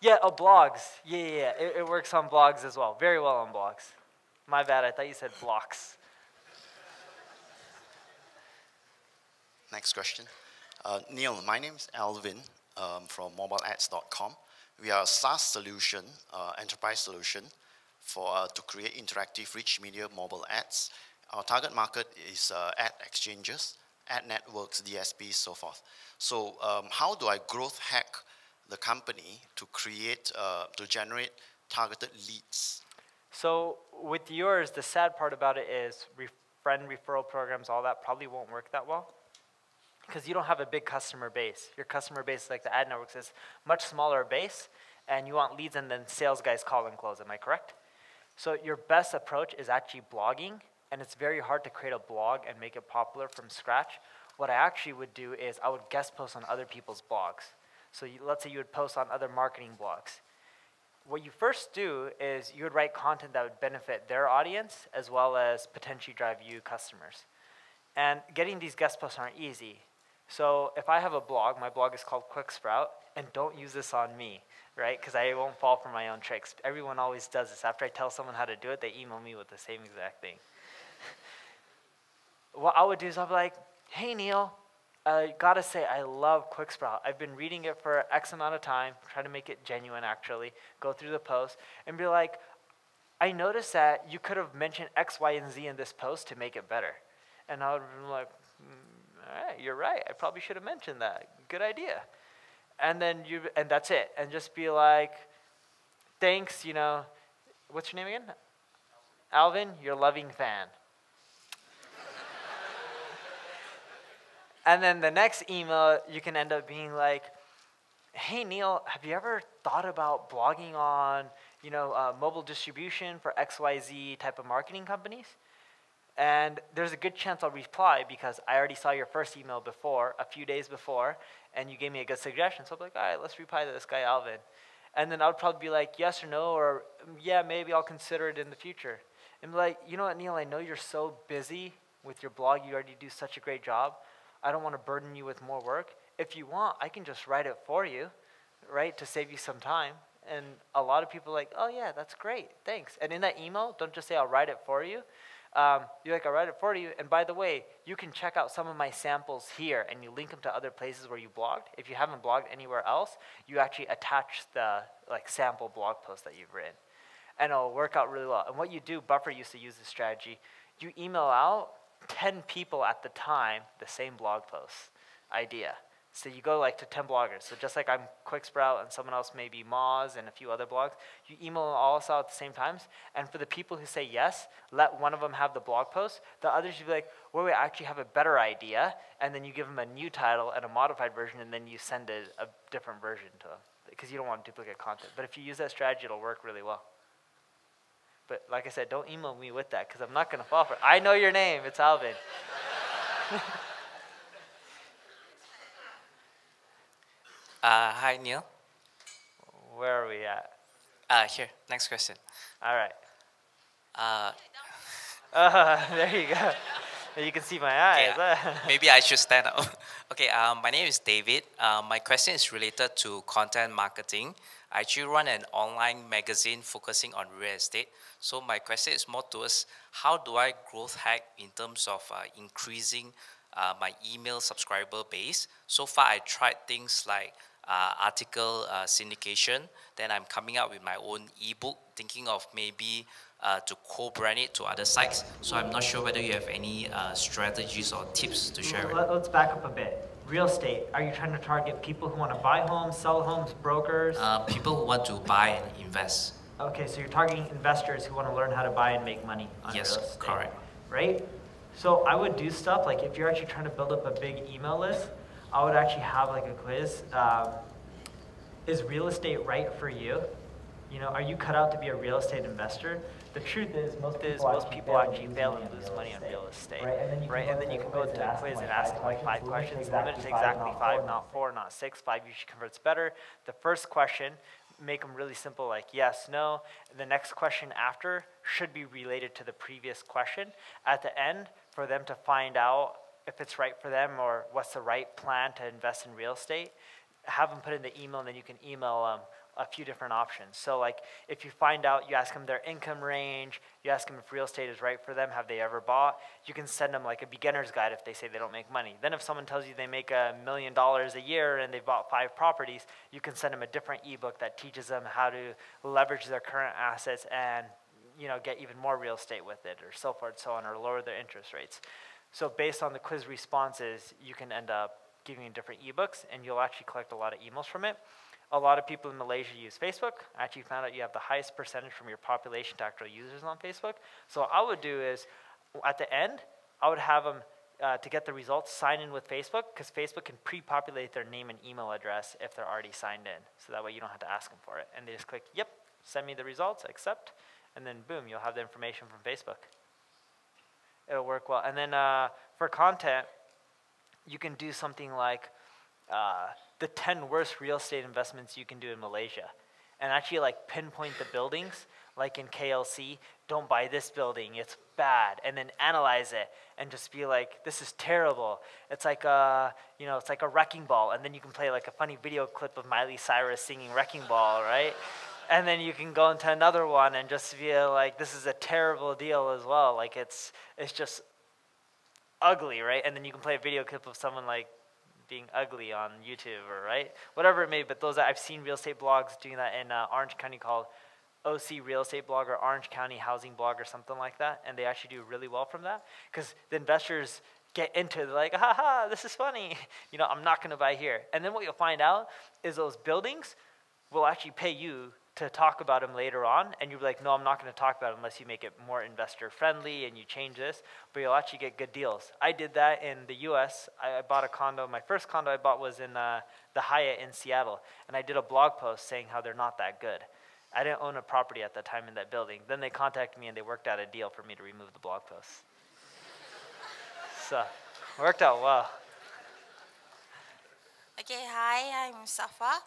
Speaker 1: Yeah, oh, blogs. Yeah. It works on blogs as well. Very well on blogs. My bad, I thought you said blocks.
Speaker 7: Next question. Neil, my name is Alvin from mobileads.com. We are a SaaS solution, enterprise solution for to create interactive rich media mobile ads. Our target market is ad exchanges, ad networks, DSPs, so forth. So how do I growth hack the company to create, to generate targeted leads?
Speaker 1: So with yours, the sad part about it is friend referral programs, all that probably won't work that well because you don't have a big customer base. Your customer base, like the ad networks, is much smaller base, and you want leads and then sales guys call and close. Am I correct? So your best approach is actually blogging, and it's very hard to create a blog and make it popular from scratch. What I actually would do is I would guest post on other people's blogs. So let's say you would post on other marketing blogs. What you first do is you would write content that would benefit their audience as well as potentially drive you customers. And getting these guest posts aren't easy. So if I have a blog, my blog is called Quick Sprout, and don't use this on me, right? Because I won't fall for my own tricks. Everyone always does this. After I tell someone how to do it, they email me with the same exact thing. What I would do is I'll be like, hey Neil, I gotta say I love Quick Sprout. I've been reading it for X amount of time, try to make it genuine actually, go through the post, and be like, I noticed that you could have mentioned X, Y, and Z in this post to make it better. And I would be like, all right, you're right. I probably should have mentioned that. Good idea. And then and that's it. And just be like, thanks, what's your name again? Alvin, your loving fan. And then the next email, you can end up being like, hey Neil, have you ever thought about blogging on, mobile distribution for XYZ type of marketing companies? And there's a good chance I'll reply because I already saw your first email before, a few days before, and you gave me a good suggestion. So I'm like, all right, let's reply to this guy, Alvin. And then I would probably be like, yes or no, or yeah, maybe I'll consider it in the future. And be like, you know what, Neil, I know you're so busy with your blog. You already do such a great job. I don't want to burden you with more work. If you want, I can just write it for you, right, to save you some time. And a lot of people are like, oh yeah, that's great, thanks. And in that email, don't just say I'll write it for you. You're like, I'll write it for you. And by the way, you can check out some of my samples here, and you link them to other places where you blogged. If you haven't blogged anywhere else, you actually attach the sample blog post that you've written. And it'll work out really well. And what you do, Buffer used to use this strategy, you email out 10 people at the time the same blog post idea. So you go to 10 bloggers. So just like I'm Quick Sprout and someone else may be Moz and a few other blogs, you email all us out at the same times. And for the people who say yes, let one of them have the blog post. The others you be like, wait, I actually have a better idea. And then you give them a new title and a modified version, and then you send a different version to them because you don't want duplicate content. But if you use that strategy, it'll work really well. But like I said, don't email me with that because I'm not going to fall for it. I know your name. It's Alvin.
Speaker 8: Hi, Neil.
Speaker 1: Where are we at?
Speaker 8: Here, next question.
Speaker 1: All right. There you go. You can see my eyes.
Speaker 8: Yeah, maybe I should stand up. Okay, my name is David. My question is related to content marketing. I actually run an online magazine focusing on real estate. So my question is more towards how do I growth hack in terms of increasing my email subscriber base. So far, I tried things like article syndication. Then I'm coming up with my own ebook, thinking of maybe to co-brand it to other sites. So I'm not sure whether you have any strategies or tips to share.
Speaker 1: Let's back up a bit. Real estate, are you trying to target people who want to buy homes, sell homes, brokers?
Speaker 8: People who want to buy and invest.
Speaker 1: Okay, so you're targeting investors who want to learn how to buy and make money on real estate.
Speaker 8: Yes, correct.
Speaker 1: Right? So I would do stuff like if you're actually trying to build up a big email list, I would actually have a quiz. Is real estate right for you? Are you cut out to be a real estate investor? The truth is, most people actually fail and lose money on real estate. Right? And then you can go into a quiz and ask them 5 questions. Limit it to exactly 5, not 4, not 6. 5 usually converts better. The first question, make them really simple, like yes, no. The next question after should be related to the previous question. At the end, for them to find out if it's right for them or what's the right plan to invest in real estate, have them put in the email, and then you can email them a few different options. So if you find out, you ask them their income range, you ask them if real estate is right for them, have they ever bought, you can send them a beginner's guide if they say they don't make money. Then if someone tells you they make $1 million a year and they've bought 5 properties, you can send them a different ebook that teaches them how to leverage their current assets and get even more real estate with it, or so forth and so on, or lower their interest rates. So based on the quiz responses, you can end up giving different ebooks, and you'll actually collect a lot of emails from it. a lot of people in Malaysia use Facebook. I actually found out you have the highest percentage from your population to actual users on Facebook. So what I would do is, at the end, I would have them, to get the results, sign in with Facebook, because Facebook can pre-populate their name and email address if they're already signed in. So that way you don't have to ask them for it. And they just click, yep, send me the results, accept, and then boom, you'll have the information from Facebook. It'll work well. And then for content, you can do something like the 10 worst real estate investments you can do in Malaysia, and actually like pinpoint the buildings, like in KLC, don't buy this building, it's bad, and then analyze it and just be like, this is terrible. It's like it's like a wrecking ball, and then you can play like a funny video clip of Miley Cyrus singing Wrecking Ball, right? And then you can go into another one and just feel like this is a terrible deal as well. Like it's just ugly, right? And then you can play a video clip of someone like being ugly on YouTube, or right, whatever it may be. But those, I've seen real estate blogs doing that in Orange County called OC Real Estate Blog or Orange County Housing Blog or something like that, and they actually do really well from that because the investors get into it. They're like, haha, this is funny. I'm not going to buy here. And then what you'll find out is those buildings will actually pay you to talk about them later on, and you'll be like, no, I'm not going to talk about it unless you make it more investor friendly and you change this, but you'll actually get good deals. I did that in the US. I bought a condo. My first condo I bought was in the Hyatt in Seattle, and I did a blog post saying how they're not that good. I didn't own a property at that time in that building. Then they contacted me and they worked out a deal for me to remove the blog post. So, worked out well.
Speaker 9: Okay, hi, I'm Safa,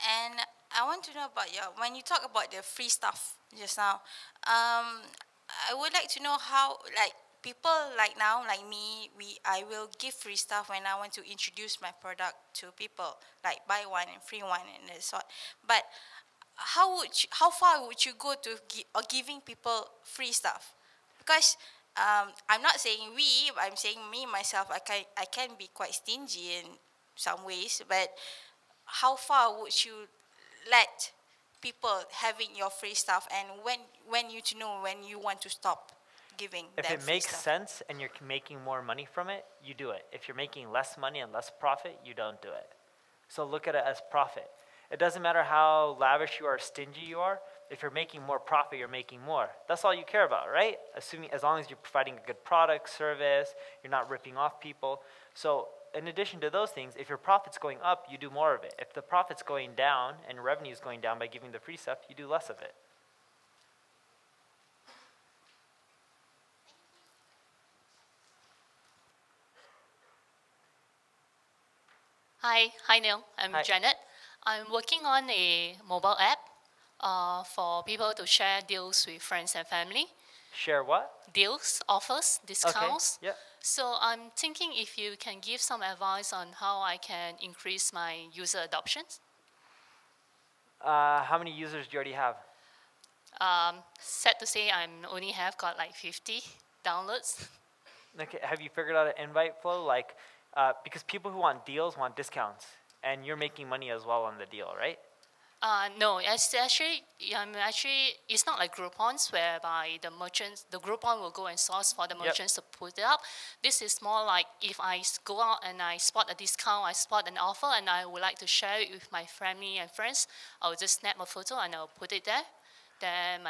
Speaker 9: and I want to know about when you talk about the free stuff just now, I would like to know how, like, people like now, like me, I will give free stuff when I want to introduce my product to people, like buy one and free one and that sort. But how far would you go to giving people free stuff? Because I'm not saying we, but I'm saying me myself. I can be quite stingy in some ways, but how far would you let people having your free stuff, and when you to know when you want to stop giving them free stuff?
Speaker 1: If it makes sense and you're making more money from it, you do it. If you're making less money and less profit, you don't do it. So look at it as profit. It doesn't matter how lavish you are or stingy you are. If you're making more profit, you're making more. That's all you care about, right? Assuming as long as you're providing a good product, service, you're not ripping off people. So in addition to those things, if your profit's going up, you do more of it. If the profit's going down and revenue is going down by giving the free stuff, you do less of it.
Speaker 10: Hi Neil. I'm
Speaker 1: Hi.
Speaker 10: Janet. I'm working on a mobile app for people to share deals with friends and family.
Speaker 1: Share what?
Speaker 10: Deals, offers, discounts.
Speaker 1: Okay. Yep.
Speaker 10: So I'm thinking if you can give some advice on how I can increase my user adoptions.
Speaker 1: How many users do you already have?
Speaker 10: Sad to say, I only have got like 50 downloads.
Speaker 1: Okay. Have you figured out an invite flow? Like, because people who want deals want discounts, and you're making money as well on the deal, right?
Speaker 10: No, it's actually, it's not like Groupons whereby the merchants, the Groupon will go and source for the merchants to put it up. This is more like if I go out and I spot a discount, I spot an offer, and I would like to share it with my family and friends, I'll just snap a photo and I'll put it there. Then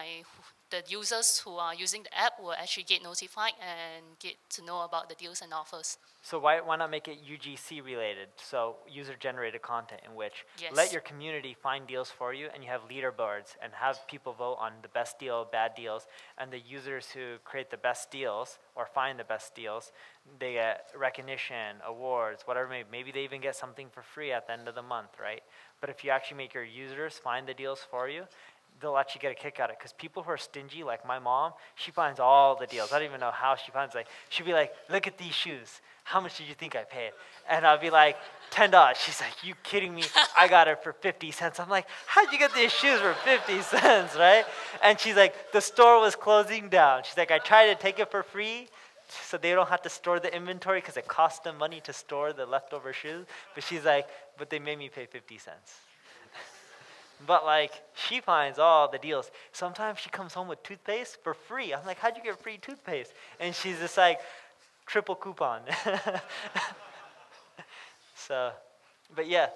Speaker 10: the users who are using the app will actually get notified and get to know about the deals and offers.
Speaker 1: So why not make it UGC related? So user-generated content, in which let your community find deals for you, and you have leaderboards and have people vote on the best deal, bad deals, and the users who create the best deals or find the best deals, they get recognition, awards, whatever. Maybe they even get something for free at the end of the month, right? But if you actually make your users find the deals for you, they'll actually get a kick out of it. Because people who are stingy, like my mom, she finds all the deals. I don't even know how she finds, like, she'll be like, look at these shoes. How much did you think I paid? And I'll be like, $10. She's like, you kidding me? I got it for 50 cents. I'm like, how'd you get these shoes for 50 cents, right? And she's like, the store was closing down. She's like, I tried to take it for free so they don't have to store the inventory because it costs them money to store the leftover shoes. But she's like, but they made me pay 50 cents. But like, she finds all the deals. Sometimes she comes home with toothpaste for free. I'm like, how'd you get free toothpaste? And she's just like, triple coupon. So, but yeah.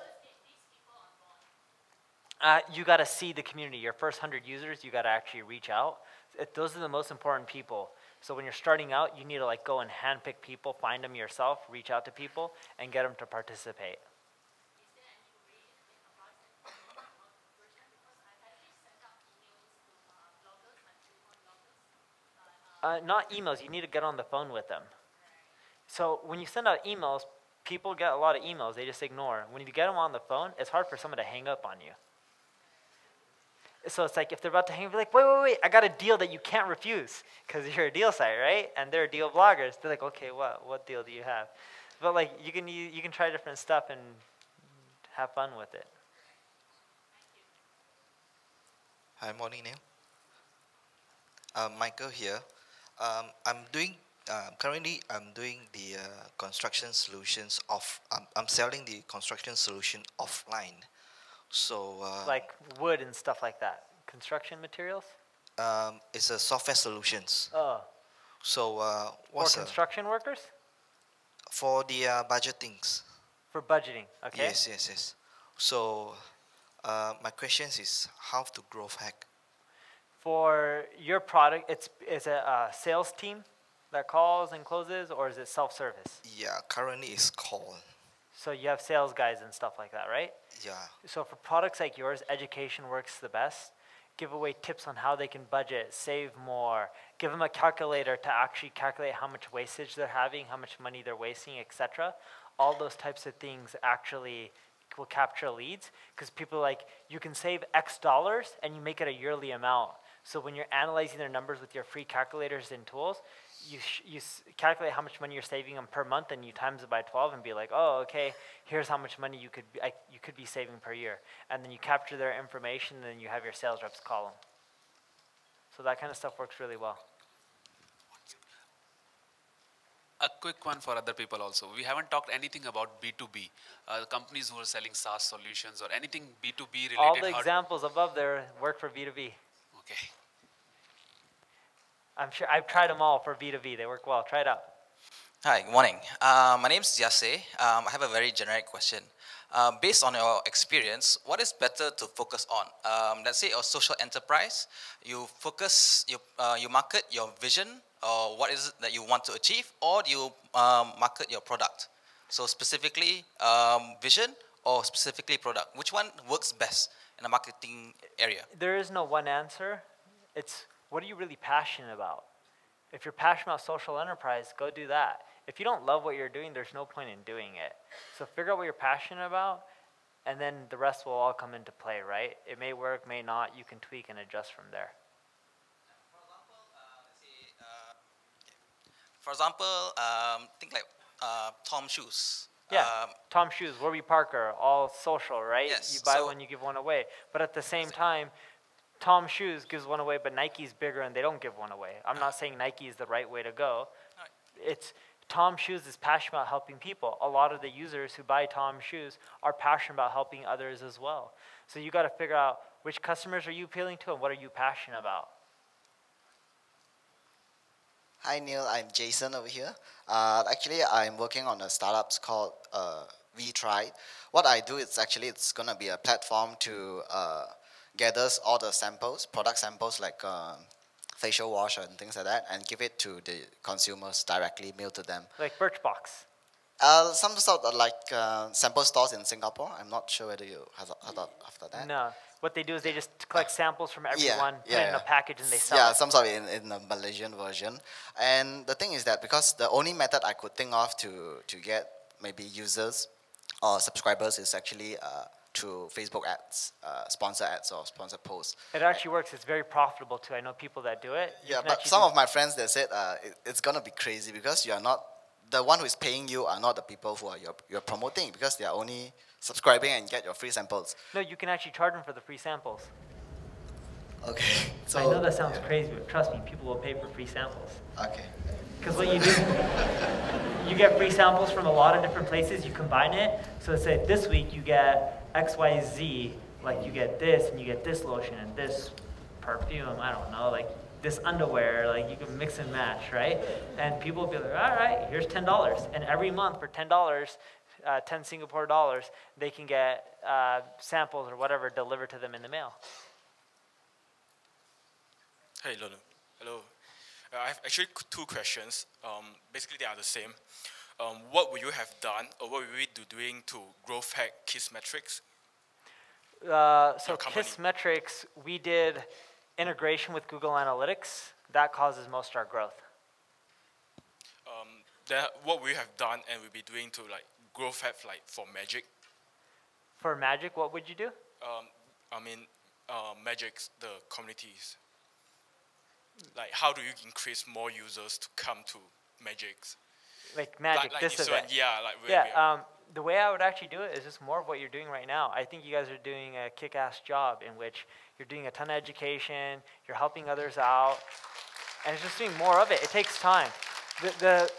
Speaker 1: You got to see the community. Your first 100 users, you got to actually reach out. Those are the most important people. So when you're starting out, you need to like go and handpick people, find them yourself, reach out to people, and get them to participate. Not emails. You need to get on the phone with them. So when you send out emails, people get a lot of emails. They just ignore. When you get them on the phone, it's hard for someone to hang up on you. So it's like if they're about to hang up, you're like, wait, I got a deal that you can't refuse because you're a deal site, right? And they're deal bloggers. They're like, okay, what deal do you have? But like you can try different stuff and have fun with it.
Speaker 11: Hi, morning, Neil. Michael here. Currently I'm doing the construction solutions I'm selling the construction solution offline. So
Speaker 1: like wood and stuff like that. Construction materials?
Speaker 11: It's a software solutions.
Speaker 1: Oh.
Speaker 11: So
Speaker 1: for construction workers?
Speaker 11: For the budgetings.
Speaker 1: For budgeting, okay.
Speaker 11: Yes. So my question is how to growth hack.
Speaker 1: For your product, is it a sales team that calls and closes, or is it self-service?
Speaker 11: Yeah, currently it's call.
Speaker 1: So you have sales guys and stuff like that, right?
Speaker 11: Yeah.
Speaker 1: So for products like yours, education works the best. Give away tips on how they can budget, save more. Give them a calculator to actually calculate how much wastage they're having, how much money they're wasting, etc. All those types of things actually will capture leads because people are like, you can save X dollars and you make it a yearly amount. So when you're analyzing their numbers with your free calculators and tools, you calculate how much money you're saving them per month and you times it by 12 and be like, oh, okay, here's how much money you could be saving per year. And then you capture their information and then you have your sales reps call them. So that kind of stuff works really well.
Speaker 3: A quick one for other people also. We haven't talked anything about B2B, companies who are selling SaaS solutions or anything B2B related.
Speaker 1: All the examples above there work for B2B.
Speaker 3: Okay.
Speaker 1: I'm sure I've tried them all for B2B. They work well. Try it out.
Speaker 12: Hi, good morning. My name is Yase. I have a very generic question. Based on your experience, what is better to focus on? Let's say a social enterprise, you focus, you market your vision, or what is it that you want to achieve, or do you market your product? So specifically vision or specifically product? Which one works best in the marketing area?
Speaker 1: There is no one answer. It's what are you really passionate about? If you're passionate about social enterprise, go do that. If you don't love what you're doing, there's no point in doing it. So figure out what you're passionate about, and then the rest will all come into play, right? It may work, may not. You can tweak and adjust from there.
Speaker 12: For example, think like Tom Shoes.
Speaker 1: Yeah, Tom Shoes, Warby Parker, all social, right?
Speaker 12: Yes.
Speaker 1: You buy one, you give one away. But at the same time, Tom Shoes gives one away, but Nike's bigger and they don't give one away. I'm not saying Nike is the right way to go. It's Tom Shoes is passionate about helping people. A lot of the users who buy Tom Shoes are passionate about helping others as well. So you got to figure out which customers are you appealing to and what are you passionate about.
Speaker 13: Hi Neil, I'm Jason over here. Actually, I'm working on a startup called VTry. What I do is actually it's going to be a platform to gathers all the samples, product samples like facial wash and things like that, and give it to the consumers directly, mail to them.
Speaker 1: Like Birchbox?
Speaker 13: Some sort of like sample stores in Singapore. I'm not sure whether you have thought after that.
Speaker 1: No. What they do is they just collect samples from everyone, put it in a package, and they sell
Speaker 13: it.
Speaker 1: it.
Speaker 13: Some sort of in the Malaysian version. And the thing is that because the only method I could think of to get maybe users or subscribers is actually through Facebook ads, sponsor ads or sponsored posts.
Speaker 1: It actually works. It's very profitable too. I know people that do it.
Speaker 13: Yeah, but some of my friends, they said it's going to be crazy because you're not, the one who is paying you are not the people who are you're promoting because they are only subscribing and get your free samples.
Speaker 1: No, you can actually charge them for the free samples.
Speaker 13: Okay.
Speaker 1: So I know that sounds crazy, but trust me, people will pay for free samples.
Speaker 13: Okay.
Speaker 1: Because what you do, you get free samples from a lot of different places, you combine it. So say this week you get XYZ, like you get this and you get this lotion and this perfume, I don't know, like this underwear, like you can mix and match, right? And people will be like, all right, here's $10. And every month for $10, 10 Singapore dollars, they can get samples or whatever delivered to them in the mail.
Speaker 14: Hey, Lolo. Hello. I have actually two questions. Basically, they are the same. What would you have done, or what would we be doing to growth hack KISS metrics?
Speaker 1: So KISS metrics, we did integration with Google Analytics. That causes most of our growth.
Speaker 14: What we have done and we'll be doing to like growth hack like for Magic.
Speaker 1: For Magic, what would you do?
Speaker 14: Magic's the communities. Like, how do you increase more users to come to Magic's?
Speaker 1: Like Magic,
Speaker 14: like
Speaker 1: this event.
Speaker 14: Yeah,
Speaker 1: the way I would actually do it is just more of what you're doing right now. I think you guys are doing a kick-ass job in which you're doing a ton of education, you're helping others out, and it's just doing more of it. It takes time. The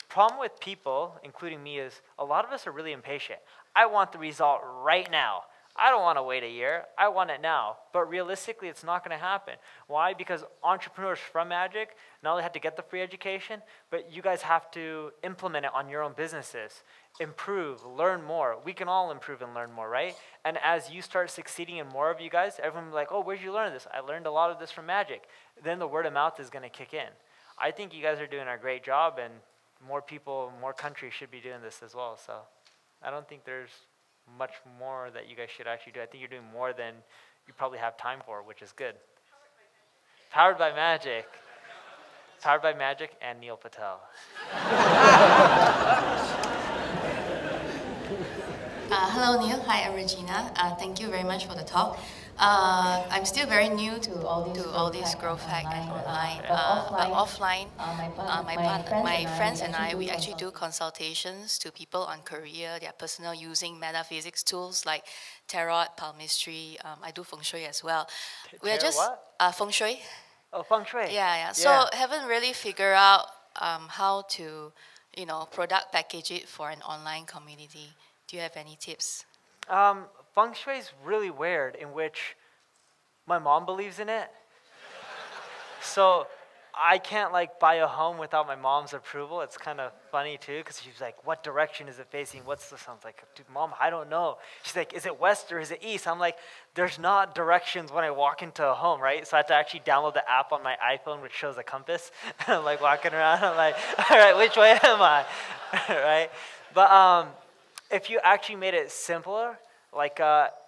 Speaker 1: problem with people, including me, is a lot of us are really impatient. I want the result right now. I don't want to wait a year. I want it now. But realistically, it's not going to happen. Why? Because entrepreneurs from Magic not only have to get the free education, but you guys have to implement it on your own businesses. Improve, learn more. We can all improve and learn more, right? And as you start succeeding and more of you guys, everyone will be like, oh, where'd you learn this? I learned a lot of this from Magic. Then the word of mouth is going to kick in. I think you guys are doing a great job, and more people, more countries should be doing this as well. So I don't think there's much more that you guys should actually do. I think you're doing more than you probably have time for, which is good. Powered by Magic. Powered by Magic and Neil Patel.
Speaker 15: Hello, Neil. Hi, I'm Regina. Thank you very much for the talk. I'm still very new to all these growth hack and online. But offline, my friends and I, we actually do consultations to people on career, their personal, using metaphysics tools like tarot, palmistry. I do feng shui as well. We are just feng shui.
Speaker 1: Oh, feng shui.
Speaker 15: Yeah. So haven't really figured out how to, product package it for an online community. Do you have any tips?
Speaker 1: Feng shui is really weird, in which my mom believes in it. So I can't buy a home without my mom's approval. It's kind of funny too, because she's like, what direction is it facing? What's this? I was like, dude, Mom, I don't know. She's like, is it west or is it east? I'm like, there's not directions when I walk into a home, right? So I have to actually download the app on my iPhone, which shows a compass. I'm like walking around, I'm like, all right, which way am I? Right? But if you actually made it simpler,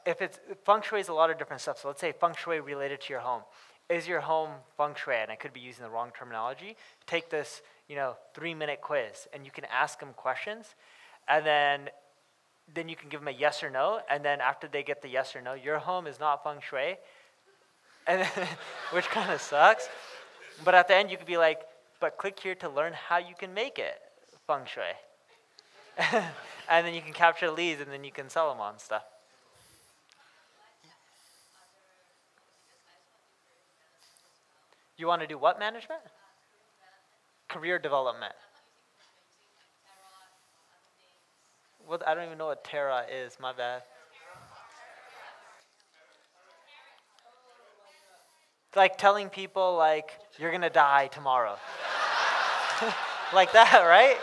Speaker 1: if it's feng shui is a lot of different stuff. So let's say feng shui related to your home. Is your home feng shui? And I could be using the wrong terminology. Take this, 3-minute quiz, and you can ask them questions, and then you can give them a yes or no. And then after they get the yes or no, your home is not feng shui, and which kind of sucks. But at the end, you could be like, but click here to learn how you can make it feng shui. And then you can capture leads, and then you can sell them on stuff. You want to do what management? Career development. What? I don't even know what Terra is. My bad. It's like telling people you're gonna die tomorrow. Like that, right?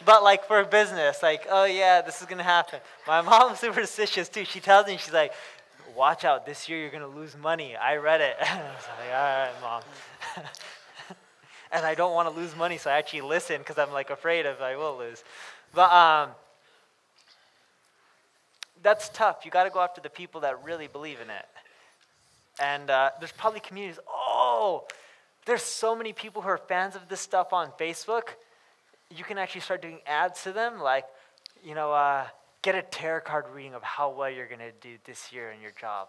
Speaker 1: But for business, oh yeah, this is gonna happen. My mom's superstitious too. She tells me, she's like, watch out, this year you're gonna lose money. I read it. I was like, all right, Mom. And I don't want to lose money, so I actually listen because I'm afraid of I will lose. But that's tough. You got to go after the people that really believe in it. And there's probably communities. Oh, there's so many people who are fans of this stuff on Facebook. You can actually start doing ads to them, get a tarot card reading of how well you're going to do this year in your job.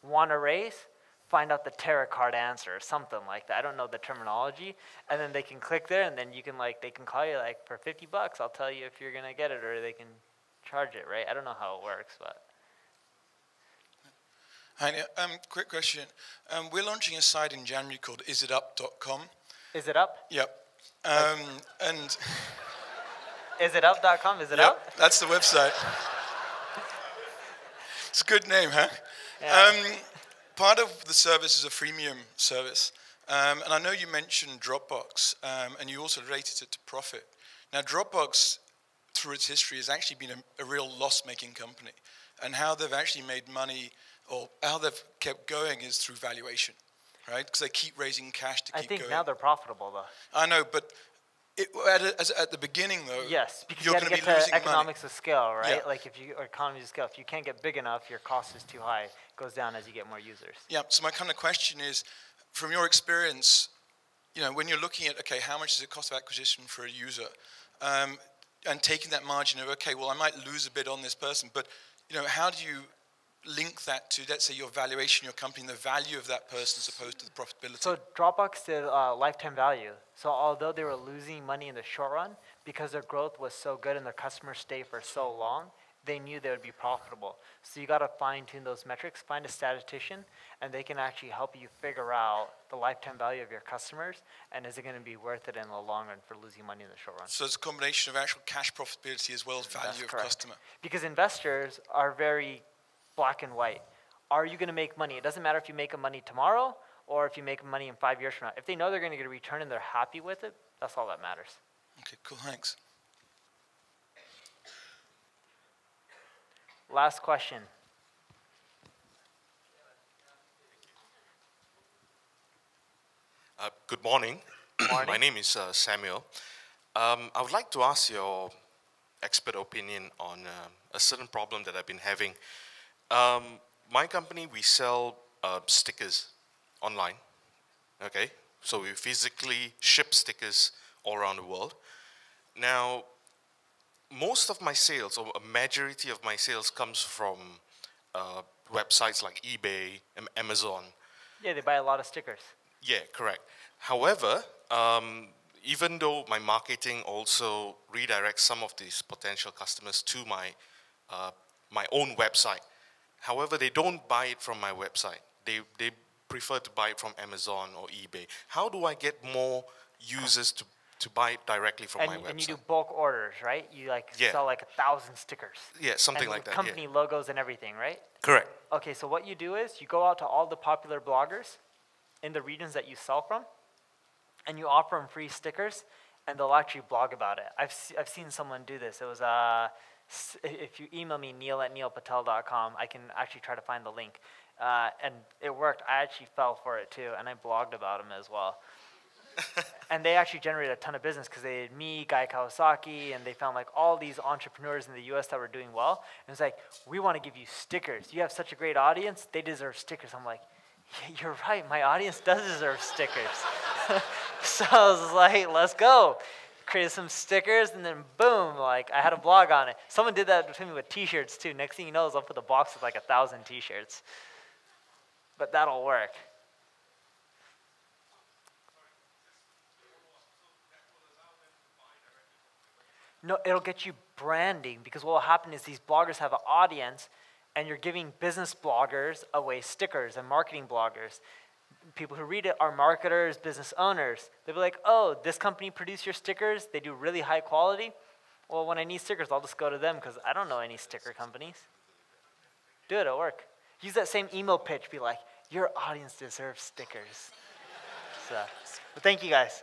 Speaker 1: Want a raise? Find out the tarot card answer or something like that. I don't know the terminology. And then they can click there, and then you can they can call you for $50, I'll tell you if you're going to get it, or they can charge it, right? I don't know how it works, but.
Speaker 16: Hi, quick question. We're launching a site in January called isitup.com.
Speaker 1: Is it up?
Speaker 16: Yep. And
Speaker 1: isitup.com? Is it up?
Speaker 16: That's the website. It's a good name, huh?
Speaker 1: Yeah.
Speaker 16: Part of the service is a freemium service. And I know you mentioned Dropbox, and you also related it to profit. Now, Dropbox through its history has actually been a real loss-making company. And how they've actually made money, or how they've kept going, is through valuation, right? Because they keep raising cash to keep going.
Speaker 1: I think now they're profitable, though.
Speaker 16: I know, but at the beginning, though,
Speaker 1: yes, because
Speaker 16: you're
Speaker 1: you got to
Speaker 16: going to
Speaker 1: get
Speaker 16: be
Speaker 1: to
Speaker 16: losing
Speaker 1: economics
Speaker 16: money.
Speaker 1: of scale, right?
Speaker 16: Yeah.
Speaker 1: Like or economies of scale. If you can't get big enough, your cost is too high. It goes down as you get more users.
Speaker 16: Yeah. So my kind of question is, from your experience, when you're looking at, okay, how much is the cost of acquisition for a user, and taking that margin of, okay, well, I might lose a bit on this person, but how do you link that to, let's say, your valuation, your company, and the value of that person as opposed to the profitability?
Speaker 1: So Dropbox did lifetime value. So although they were losing money in the short run, because their growth was so good and their customers stay for so long, they knew they would be profitable. So you got to fine tune those metrics, find a statistician, and they can actually help you figure out the lifetime value of your customers, and is it going to be worth it in the long run for losing money in the short run.
Speaker 16: So it's a combination of actual cash profitability as well as value of customer.
Speaker 1: Because investors are very black and white. Are you going to make money? It doesn't matter if you make money tomorrow or if you make money in 5 years from now. If they know they're going to get a return and they're happy with it, that's all that matters.
Speaker 16: Okay, cool, thanks.
Speaker 1: Last question.
Speaker 17: Good morning. My name is Samuel. I would like to ask your expert opinion on a certain problem that I've been having. My company, we sell stickers online, okay? So we physically ship stickers all around the world. Now, most of my sales, or a majority of my sales, comes from websites like eBay and Amazon.
Speaker 1: Yeah, they buy a lot of stickers.
Speaker 17: Yeah, correct. However, even though my marketing also redirects some of these potential customers to my my own website, however, they don't buy it from my website. They prefer to buy it from Amazon or eBay. How do I get more users to buy it directly from my website?
Speaker 1: And you do bulk orders, right? You sell like 1,000 stickers.
Speaker 17: Yeah, something like that.
Speaker 1: Company logos and everything, right?
Speaker 17: Correct.
Speaker 1: Okay, so what you do is you go out to all the popular bloggers in the regions that you sell from, and you offer them free stickers, and they'll actually blog about it. I've seen someone do this. It was if you email me, neil@neilpatel.com, I can actually try to find the link. And it worked. I actually fell for it too, and I blogged about them as well. And they actually generated a ton of business because they had me, Guy Kawasaki, and they found like all these entrepreneurs in the US that were doing well. And it's like, we want to give you stickers. You have such a great audience, they deserve stickers. I'm like, yeah, you're right, my audience does deserve stickers. So I was like, let's go. Created some stickers, and then boom, like I had a blog on it. Someone did that to me with t-shirts too. Next thing you know is I'll put the box with like 1,000 t-shirts. But that'll work. No, it'll get you branding, because what will happen is these bloggers have an audience, and you're giving business bloggers away stickers, and marketing bloggers. People who read it are marketers, business owners. They'll be like, oh, this company produced your stickers. They do really high quality. Well, when I need stickers, I'll just go to them because I don't know any sticker companies. Do it, it'll work. Use that same email pitch. Be like, your audience deserves stickers. So, but thank you guys.